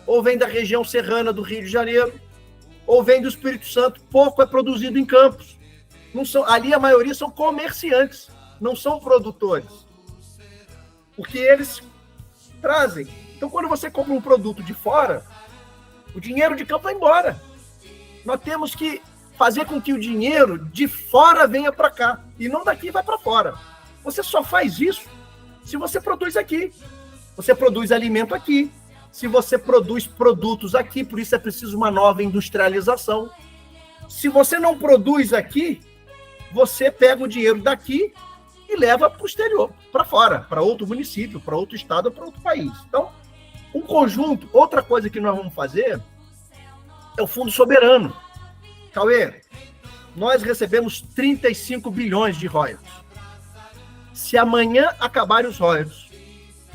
ou vem da região serrana do Rio de Janeiro, ou vem do Espírito Santo. Pouco é produzido em Campos. Não são, ali a maioria são comerciantes, não são produtores. Porque eles trazem. Então, quando você compra um produto de fora, o dinheiro de campo vai embora. Nós temos que fazer com que o dinheiro de fora venha para cá, e não daqui vai para fora. Você só faz isso se você produz aqui. Você produz alimento aqui. Se você produz produtos aqui, por isso é preciso uma nova industrialização. Se você não produz aqui, você pega o dinheiro daqui e leva para o exterior, para fora, para outro município, para outro estado, para outro país. Então, um conjunto, outra coisa que nós vamos fazer é o Fundo Soberano. Cauê, nós recebemos 35 bilhões de royalties. Se amanhã acabarem os royalties,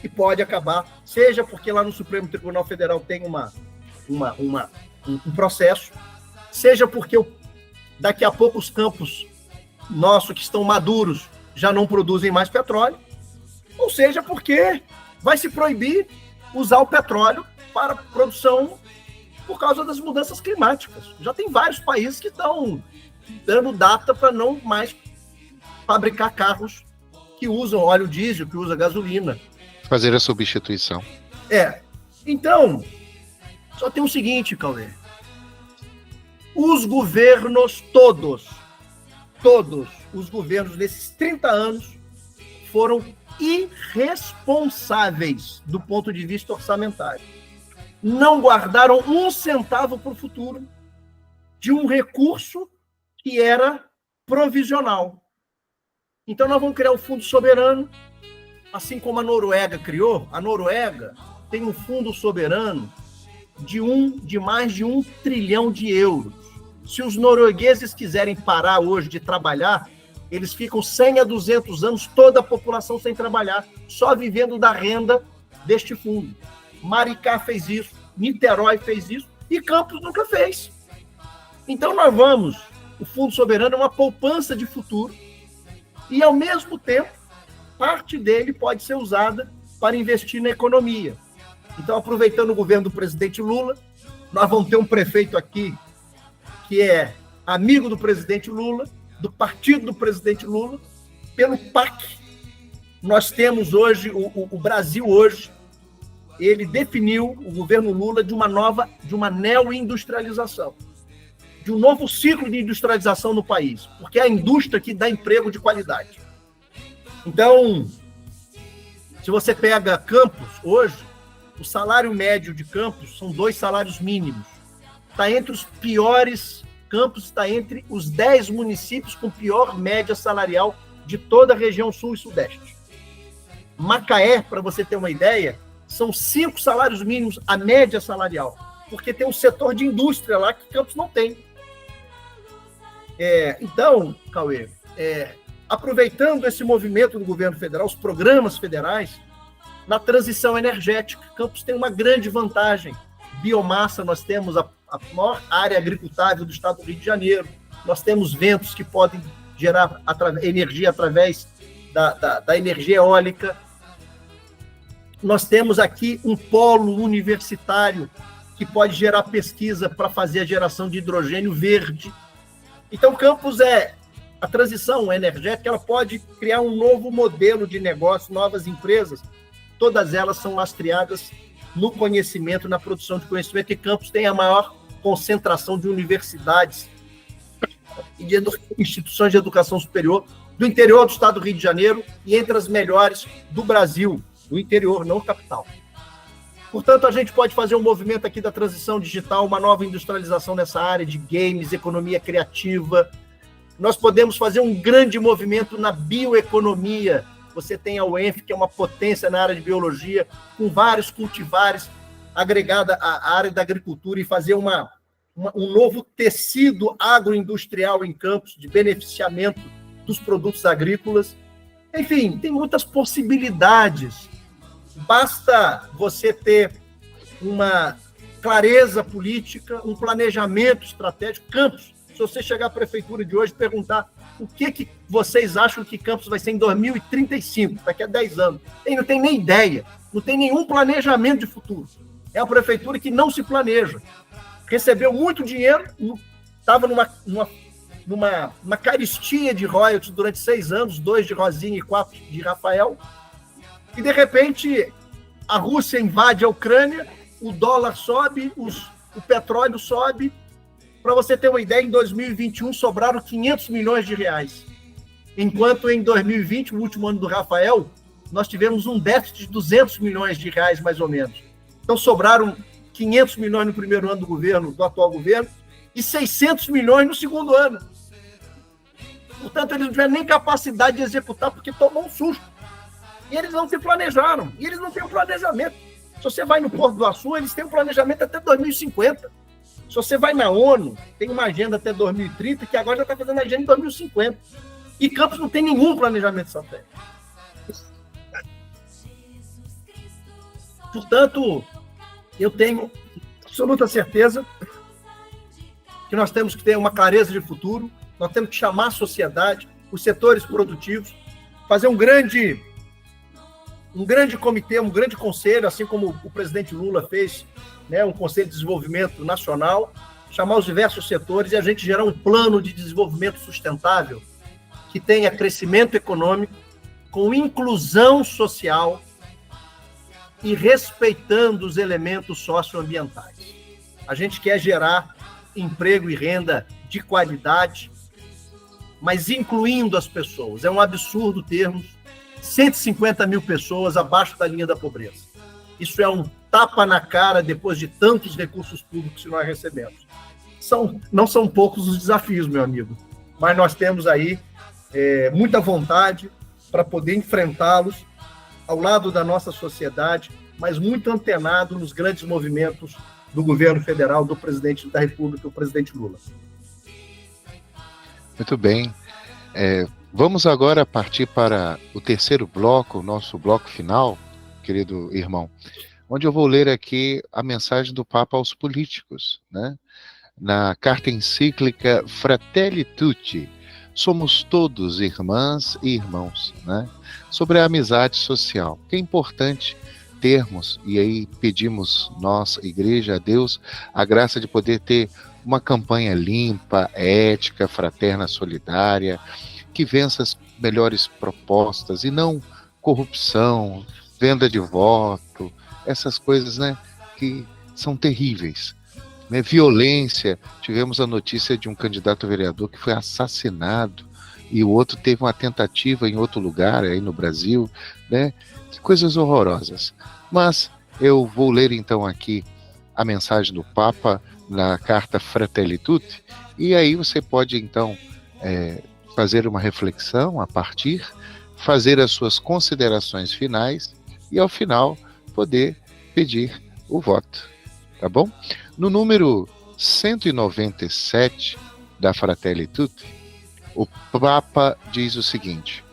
e pode acabar, seja porque lá no Supremo Tribunal Federal tem uma um processo, seja porque daqui a pouco os campos nossos que estão maduros já não produzem mais petróleo, ou seja porque vai se proibir usar o petróleo para produção por causa das mudanças climáticas. Já tem vários países que estão dando data para não mais fabricar carros que usam óleo diesel, que usam gasolina. Fazer a substituição. Então, só tem o seguinte, Cauê. Os governos todos os governos desses 30 anos foram irresponsáveis do ponto de vista orçamentário. Não guardaram um centavo para o futuro de um recurso que era provisional. Então, nós vamos criar o Fundo Soberano, assim como a Noruega criou. A Noruega tem um fundo soberano de mais de 1 trilhão de euros. Se os noruegueses quiserem parar hoje de trabalhar, eles ficam 100 a 200 anos, toda a população sem trabalhar, só vivendo da renda deste fundo. Maricá fez isso, Niterói fez isso, e Campos nunca fez. Então o Fundo Soberano é uma poupança de futuro, e ao mesmo tempo, parte dele pode ser usada para investir na economia. Então, aproveitando o governo do presidente Lula, nós vamos ter um prefeito aqui que é amigo do presidente Lula, do partido do presidente Lula, pelo PAC. Nós temos hoje, o Brasil hoje, ele definiu, o governo Lula, de uma neoindustrialização, de um novo ciclo de industrialização no país, porque é a indústria que dá emprego de qualidade. Então, se você pega Campos hoje, o salário médio de Campos são 2 salários mínimos. Está entre os piores, Campos está entre os 10 municípios com pior média salarial de toda a região sul e sudeste. Macaé, para você ter uma ideia, são 5 salários mínimos a média salarial, porque tem um setor de indústria lá que Campos não tem. Então, Cauê, aproveitando esse movimento do governo federal, os programas federais, na transição energética, Campos tem uma grande vantagem. Biomassa, nós temos a maior área agricultável do estado do Rio de Janeiro, nós temos ventos que podem gerar energia através da energia eólica, nós temos aqui um polo universitário que pode gerar pesquisa para fazer a geração de hidrogênio verde. Então, Campos a transição energética, ela pode criar um novo modelo de negócio, novas empresas, todas elas são lastreadas no conhecimento, na produção de conhecimento, e Campos tem a maior concentração de universidades e de instituições de educação superior do interior do estado do Rio de Janeiro e entre as melhores do Brasil, do interior, não capital. Portanto, a gente pode fazer um movimento aqui da transição digital, uma nova industrialização nessa área de games, economia criativa. Nós podemos fazer um grande movimento na bioeconomia. Você tem a UENF, que é uma potência na área de biologia, com vários cultivares, agregada à área da agricultura, e fazer um novo tecido agroindustrial em Campos, de beneficiamento dos produtos agrícolas. Enfim, tem muitas possibilidades. Basta você ter uma clareza política, um planejamento estratégico. Campos, se você chegar à prefeitura de hoje e perguntar o que vocês acham que Campos vai ser em 2035, daqui a 10 anos, ele não tem nem ideia, não tem nenhum planejamento de futuro. É uma prefeitura que não se planeja. Recebeu muito dinheiro, estava numa caristia de royalties durante 6 anos, 2 de Rosinha e 4 de Rafael, e de repente a Rússia invade a Ucrânia, o dólar sobe, o petróleo sobe. Para você ter uma ideia, em 2021 sobraram 500 milhões de reais, enquanto em 2020, o último ano do Rafael, nós tivemos um déficit de 200 milhões de reais, mais ou menos. Então sobraram 500 milhões no primeiro ano do atual governo, e 600 milhões no segundo ano. Portanto, eles não tiveram nem capacidade de executar, porque tomou um susto. E eles não se planejaram, e eles não têm um planejamento. Se você vai no Porto do Açu, eles têm um planejamento até 2050. Se você vai na ONU, tem uma agenda até 2030, que agora já está fazendo a agenda em 2050. E Campos não tem nenhum planejamento estratégico. Portanto, eu tenho absoluta certeza que nós temos que ter uma clareza de futuro, nós temos que chamar a sociedade, os setores produtivos, fazer um grande comitê, um grande conselho, assim como o presidente Lula fez, né, um conselho de desenvolvimento nacional, chamar os diversos setores e a gente gerar um plano de desenvolvimento sustentável que tenha crescimento econômico, com inclusão social e respeitando os elementos socioambientais. A gente quer gerar emprego e renda de qualidade, mas incluindo as pessoas. É um absurdo termos 150 mil pessoas abaixo da linha da pobreza. Isso é um tapa na cara depois de tantos recursos públicos que nós recebemos. Não são poucos os desafios, meu amigo, mas nós temos aí muita vontade para poder enfrentá-los ao lado da nossa sociedade, mas muito antenado nos grandes movimentos do governo federal, do presidente da República, o presidente Lula. Muito bem. Vamos agora partir para o terceiro bloco, o nosso bloco final, querido irmão, onde eu vou ler aqui a mensagem do Papa aos políticos, né? Na carta encíclica Fratelli Tutti, somos todos irmãs e irmãos, né? Sobre a amizade social, que é importante termos, e aí pedimos nós, igreja, a Deus, a graça de poder ter uma campanha limpa, ética, fraterna, solidária, que vença as melhores propostas e não corrupção, venda de voto, essas coisas, né, que são terríveis. Né? Violência, tivemos a notícia de um candidato a vereador que foi assassinado e o outro teve uma tentativa em outro lugar, aí no Brasil, né? Que coisas horrorosas. Mas eu vou ler então aqui a mensagem do Papa na carta Fratelli Tutti, e aí você pode então fazer uma reflexão a partir, fazer as suas considerações finais e ao final poder pedir o voto, tá bom? No número 197 da Fratelli Tutti, o Papa diz o seguinte: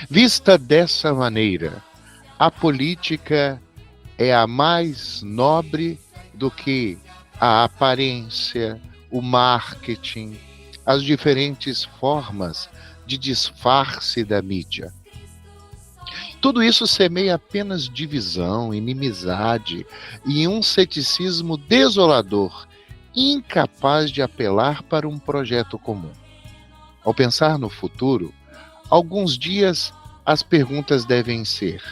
vista dessa maneira, a política é a mais nobre do que a aparência, o marketing, as diferentes formas de disfarce da mídia. Tudo isso semeia apenas divisão, inimizade e um ceticismo desolador, incapaz de apelar para um projeto comum. Ao pensar no futuro, alguns dias as perguntas devem ser: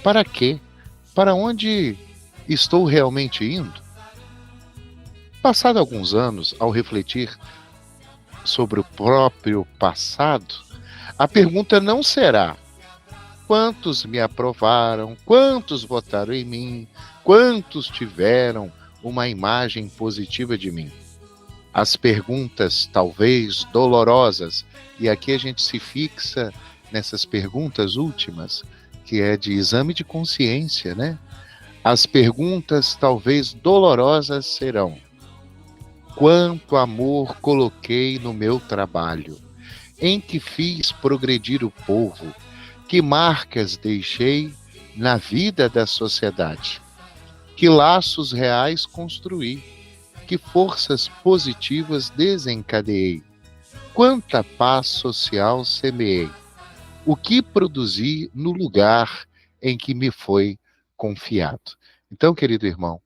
para quê? Para onde estou realmente indo? Passado alguns anos, ao refletir sobre o próprio passado, a pergunta não será: quantos me aprovaram, quantos votaram em mim, quantos tiveram uma imagem positiva de mim. As perguntas, talvez dolorosas, e aqui a gente se fixa nessas perguntas últimas, que é de exame de consciência, né? As perguntas, talvez dolorosas, serão: quanto amor coloquei no meu trabalho? Em que fiz progredir o povo? Que marcas deixei na vida da sociedade? Que laços reais construí? Que forças positivas desencadeei? Quanta paz social semeei? O que produzi no lugar em que me foi confiado? Então, querido irmão,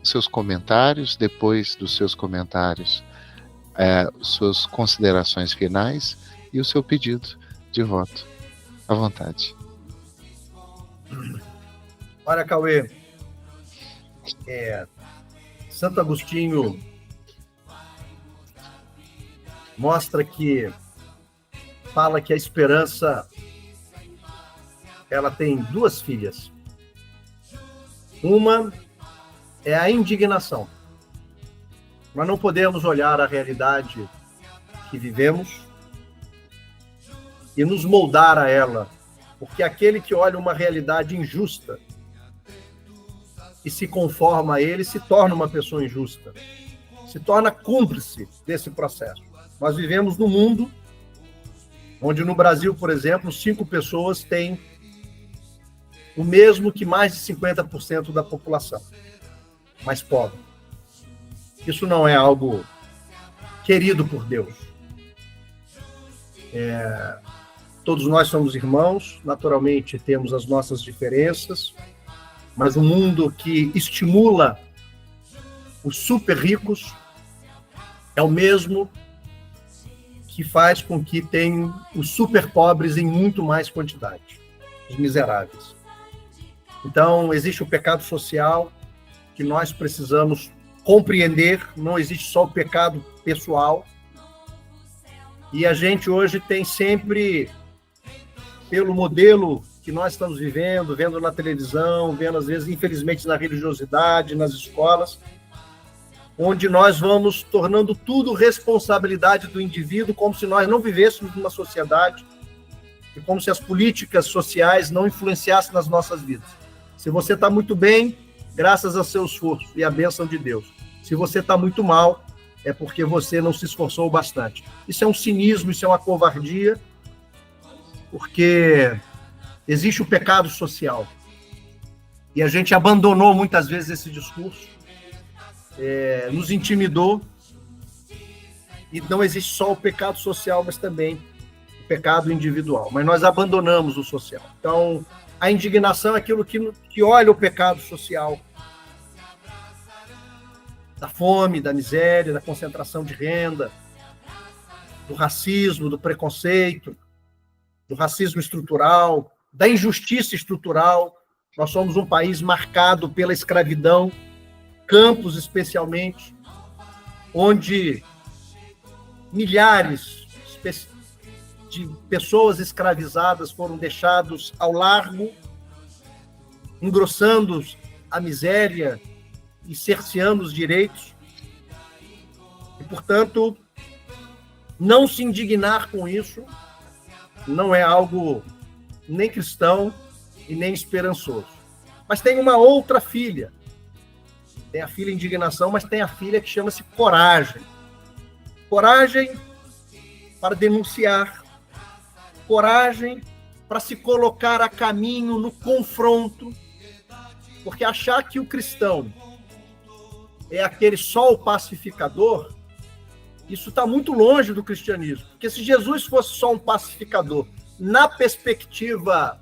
seus comentários, depois dos seus comentários, suas considerações finais e o seu pedido de voto. À vontade. Olha, Cauê, Santo Agostinho fala que a esperança, ela tem duas filhas. Uma é a indignação. Nós não podemos olhar a realidade que vivemos e nos moldar a ela, porque aquele que olha uma realidade injusta e se conforma a ele se torna uma pessoa injusta, se torna cúmplice desse processo. Nós vivemos num mundo onde no Brasil, por exemplo, 5 pessoas têm o mesmo que mais de 50% da população. mais pobre. Isso não é algo querido por Deus. Todos nós somos irmãos, naturalmente temos as nossas diferenças, mas um mundo que estimula os super ricos é o mesmo que faz com que tenham os super pobres em muito mais quantidade, os miseráveis. Então, existe o pecado social que nós precisamos compreender, não existe só o pecado pessoal. E a gente hoje tem sempre, pelo modelo que nós estamos vivendo, vendo na televisão, vendo às vezes, infelizmente, na religiosidade, nas escolas, onde nós vamos tornando tudo responsabilidade do indivíduo, como se nós não vivêssemos numa sociedade e como se as políticas sociais não influenciassem nas nossas vidas. Se você está muito bem, graças ao seu esforço e à bênção de Deus. Se você está muito mal, é porque você não se esforçou bastante. Isso é um cinismo, isso é uma covardia, porque existe o pecado social. E a gente abandonou muitas vezes esse discurso, nos intimidou, e não existe só o pecado social, mas também o pecado individual. Mas nós abandonamos o social. Então, a indignação é aquilo que olha o pecado social, da fome, da miséria, da concentração de renda, do racismo, do preconceito, do racismo estrutural, da injustiça estrutural. Nós somos um país marcado pela escravidão, Campos especialmente, onde milhares de pessoas escravizadas foram deixados ao largo, engrossando a miséria e cerceando os direitos. E, portanto, não se indignar com isso não é algo nem cristão e nem esperançoso. Mas tem uma outra filha. Tem a filha indignação, mas tem a filha que chama-se coragem. Coragem para denunciar. Coragem para se colocar a caminho no confronto. Porque achar que o cristão é aquele só o pacificador, isso está muito longe do cristianismo. Porque se Jesus fosse só um pacificador, na perspectiva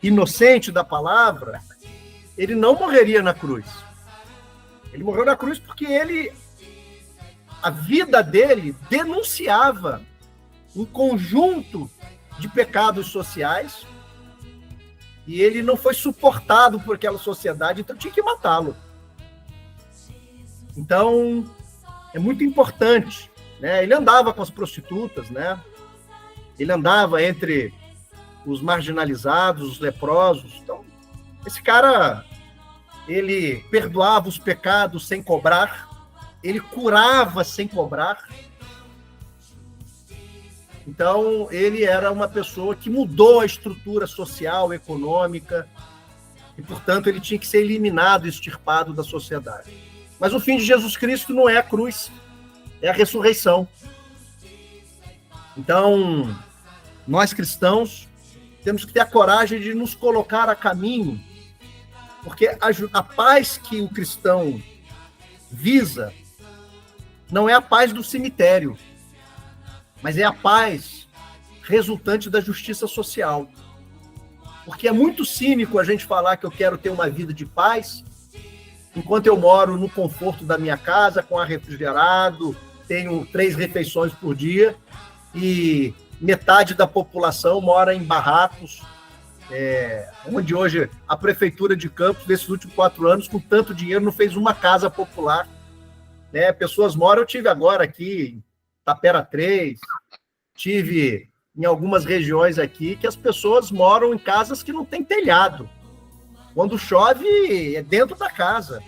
inocente da palavra, ele não morreria na cruz. Ele morreu na cruz porque a vida dele denunciava um conjunto de pecados sociais e ele não foi suportado por aquela sociedade, então tinha que matá-lo. Então, é muito importante, né? Ele andava com as prostitutas, né? Ele andava entre os marginalizados, os leprosos. Então, esse cara, ele perdoava os pecados sem cobrar, ele curava sem cobrar. Então, ele era uma pessoa que mudou a estrutura social, econômica, e, portanto, ele tinha que ser eliminado, extirpado da sociedade. Mas o fim de Jesus Cristo não é a cruz, é a ressurreição. Então, nós cristãos temos que ter a coragem de nos colocar a caminho, porque a paz que o cristão visa não é a paz do cemitério, mas é a paz resultante da justiça social. Porque é muito cínico a gente falar que eu quero ter uma vida de paz, enquanto eu moro no conforto da minha casa, com ar refrigerado, tenho 3 refeições por dia, e metade da população mora em barracos, onde hoje a prefeitura de Campos, nesses últimos 4 anos, com tanto dinheiro, não fez uma casa popular. Né? Pessoas moram, eu tive agora aqui em Tapera 3, tive em algumas regiões aqui, que as pessoas moram em casas que não tem telhado. Quando chove, é dentro da casa.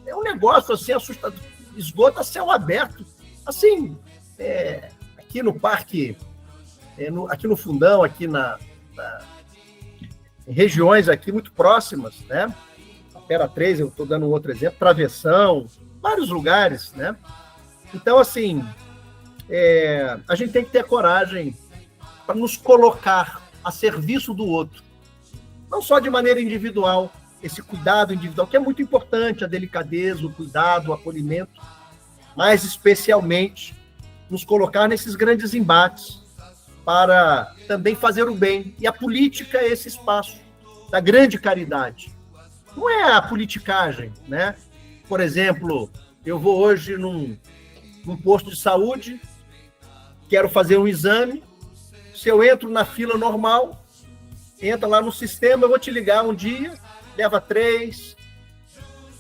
É um negócio assim, assustador. Esgoto a céu aberto. Assim, aqui no parque, aqui no Fundão, aqui em regiões aqui muito próximas, né? Tapera 3, eu estou dando um outro exemplo, Travessão, vários lugares, né? Então, assim, a gente tem que ter coragem para nos colocar a serviço do outro. Não só de maneira individual, esse cuidado individual, que é muito importante, a delicadeza, o cuidado, o acolhimento, mas especialmente nos colocar nesses grandes embates para também fazer o bem. E a política é esse espaço da grande caridade. Não é a politicagem, né? Por exemplo, eu vou hoje num posto de saúde, quero fazer um exame, se eu entro na fila normal, entra lá no sistema, eu vou te ligar um dia, leva 3,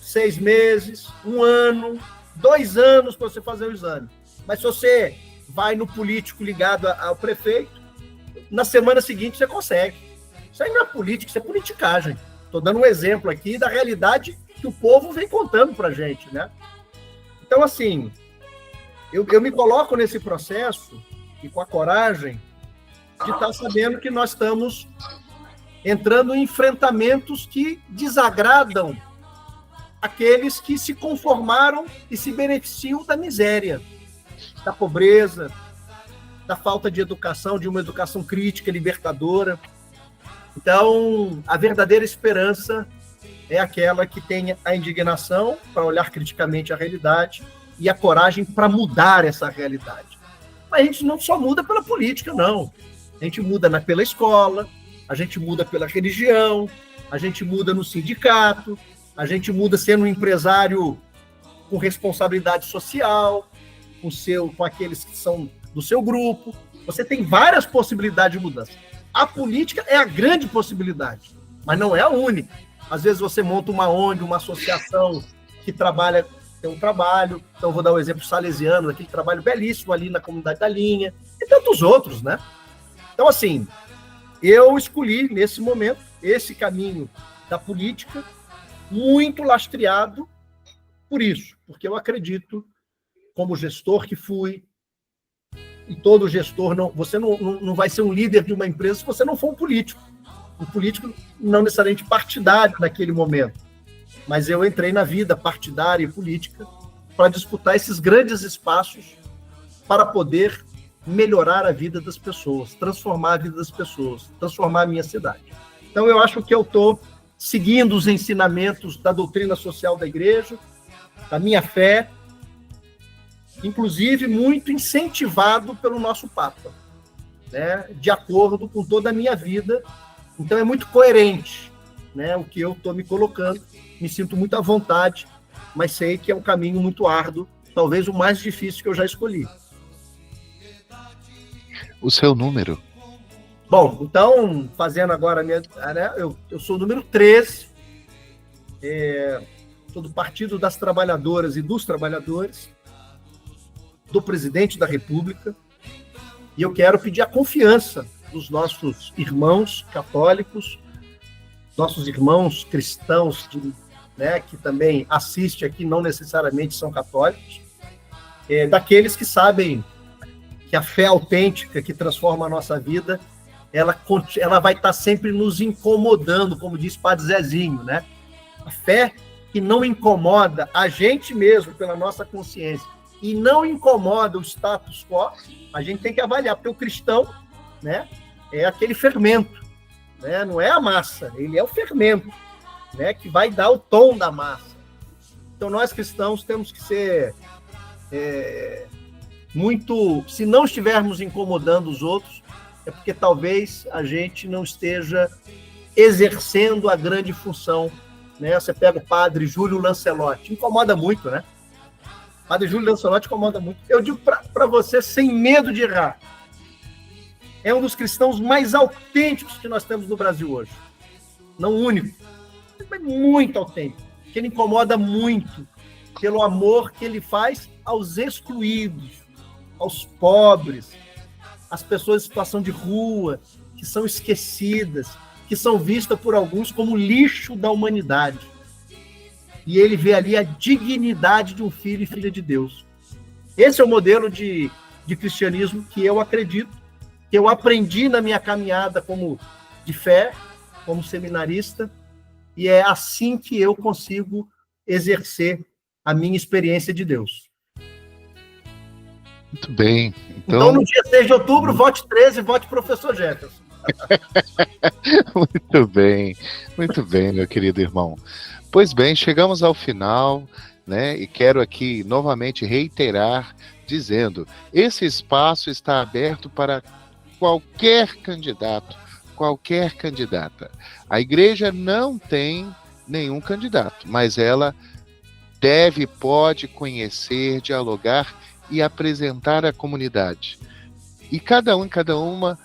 6 meses, 1 ano, 2 anos para você fazer o exame. Mas se você vai no político ligado ao prefeito, na semana seguinte você consegue. Isso aí não é política, isso é politicagem. Estou dando um exemplo aqui da realidade que o povo vem contando para a gente, né? Então, assim, eu me coloco nesse processo e com a coragem de estar sabendo que nós estamos entrando em enfrentamentos que desagradam aqueles que se conformaram e se beneficiam da miséria, da pobreza, da falta de educação, de uma educação crítica, libertadora. Então, a verdadeira esperança é aquela que tem a indignação para olhar criticamente a realidade e a coragem para mudar essa realidade. Mas a gente não só muda pela política, não. A gente muda pela escola, a gente muda pela religião, a gente muda no sindicato, a gente muda sendo um empresário com responsabilidade social, com aqueles que são do seu grupo. Você tem várias possibilidades de mudança. A política é a grande possibilidade, mas não é a única. Às vezes você monta uma ONG, uma associação que tem um trabalho. Então, vou dar o exemplo salesiano, aquele trabalho belíssimo ali na comunidade da Linha, e tantos outros, né? Então, assim, eu escolhi, nesse momento, esse caminho da política, muito lastreado por isso, porque eu acredito, como gestor que fui, e todo gestor, você não vai ser um líder de uma empresa se você não for um político. Um político não necessariamente partidário naquele momento, mas eu entrei na vida partidária e política para disputar esses grandes espaços para poder melhorar a vida das pessoas, transformar a vida das pessoas, transformar a minha cidade. Então, eu acho que eu estou seguindo os ensinamentos da doutrina social da igreja, da minha fé, inclusive muito incentivado pelo nosso Papa, né, de acordo com toda a minha vida. Então, é muito coerente, né, o que eu estou me colocando. Me sinto muito à vontade, mas sei que é um caminho muito árduo, talvez o mais difícil que eu já escolhi. O seu número? Bom, então, fazendo agora, né, eu sou o número 13, sou do Partido das Trabalhadoras e dos Trabalhadores, do Presidente da República, e eu quero pedir a confiança dos nossos irmãos católicos, nossos irmãos cristãos, né, que também assistem aqui, não necessariamente são católicos, daqueles que sabem que a fé autêntica que transforma a nossa vida, ela vai estar sempre nos incomodando, como diz Padre Zezinho, né? A fé que não incomoda a gente mesmo pela nossa consciência e não incomoda o status quo, a gente tem que avaliar, porque o cristão, né, é aquele fermento, né? Não é a massa, ele é o fermento, né, que vai dar o tom da massa. Então, nós cristãos temos que ser muito... Se não estivermos incomodando os outros, é porque talvez a gente não esteja exercendo a grande função, né? Você pega o padre Júlio Lancelotti, incomoda muito, né? O padre Júlio Lancelotti incomoda muito. Eu digo para você, sem medo de errar, é um dos cristãos mais autênticos que nós temos no Brasil hoje. Não o único, mas muito autêntico. Que ele incomoda muito pelo amor que ele faz aos excluídos, aos pobres, às pessoas em situação de rua, que são esquecidas, que são vistas por alguns como lixo da humanidade. E ele vê ali a dignidade de um filho e filha de Deus. Esse é o modelo de cristianismo que eu acredito, que eu aprendi na minha caminhada de fé, como seminarista, e é assim que eu consigo exercer a minha experiência de Deus. Muito bem. Então, no dia 6 de outubro, vote 13, vote professor Jefferson. muito bem, meu querido irmão. Pois bem, chegamos ao final, né? E quero aqui novamente reiterar, dizendo: esse espaço está aberto para qualquer candidato, qualquer candidata. A igreja não tem nenhum candidato, mas ela deve, pode conhecer, dialogar e apresentar à comunidade. E cada um e cada uma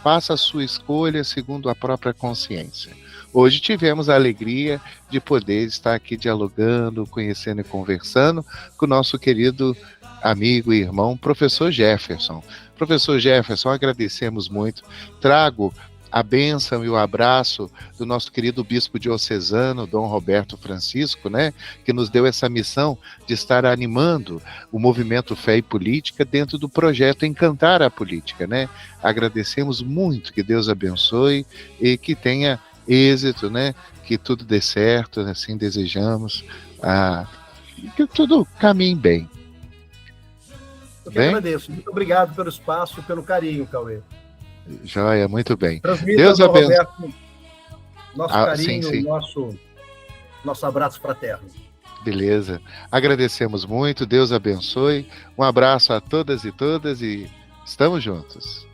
faça a sua escolha segundo a própria consciência. Hoje tivemos a alegria de poder estar aqui dialogando, conhecendo e conversando com o nosso querido amigo e irmão, professor Jefferson. Professor Jefferson, agradecemos muito. Trago a bênção e o abraço do nosso querido bispo diocesano, Dom Roberto Francisco, né, que nos deu essa missão de estar animando o movimento Fé e Política dentro do projeto Encantar a Política, né? Agradecemos muito, que Deus abençoe e que tenha êxito, né? Que tudo dê certo, assim desejamos, que tudo caminhe bem. Eu que agradeço. Muito obrigado pelo espaço, pelo carinho, Cauê. Joia, muito bem. Transmita, Deus abençoe. Roberto, nosso carinho, sim. Nosso abraço fraterno. Beleza. Agradecemos muito, Deus abençoe. Um abraço a todas e estamos juntos.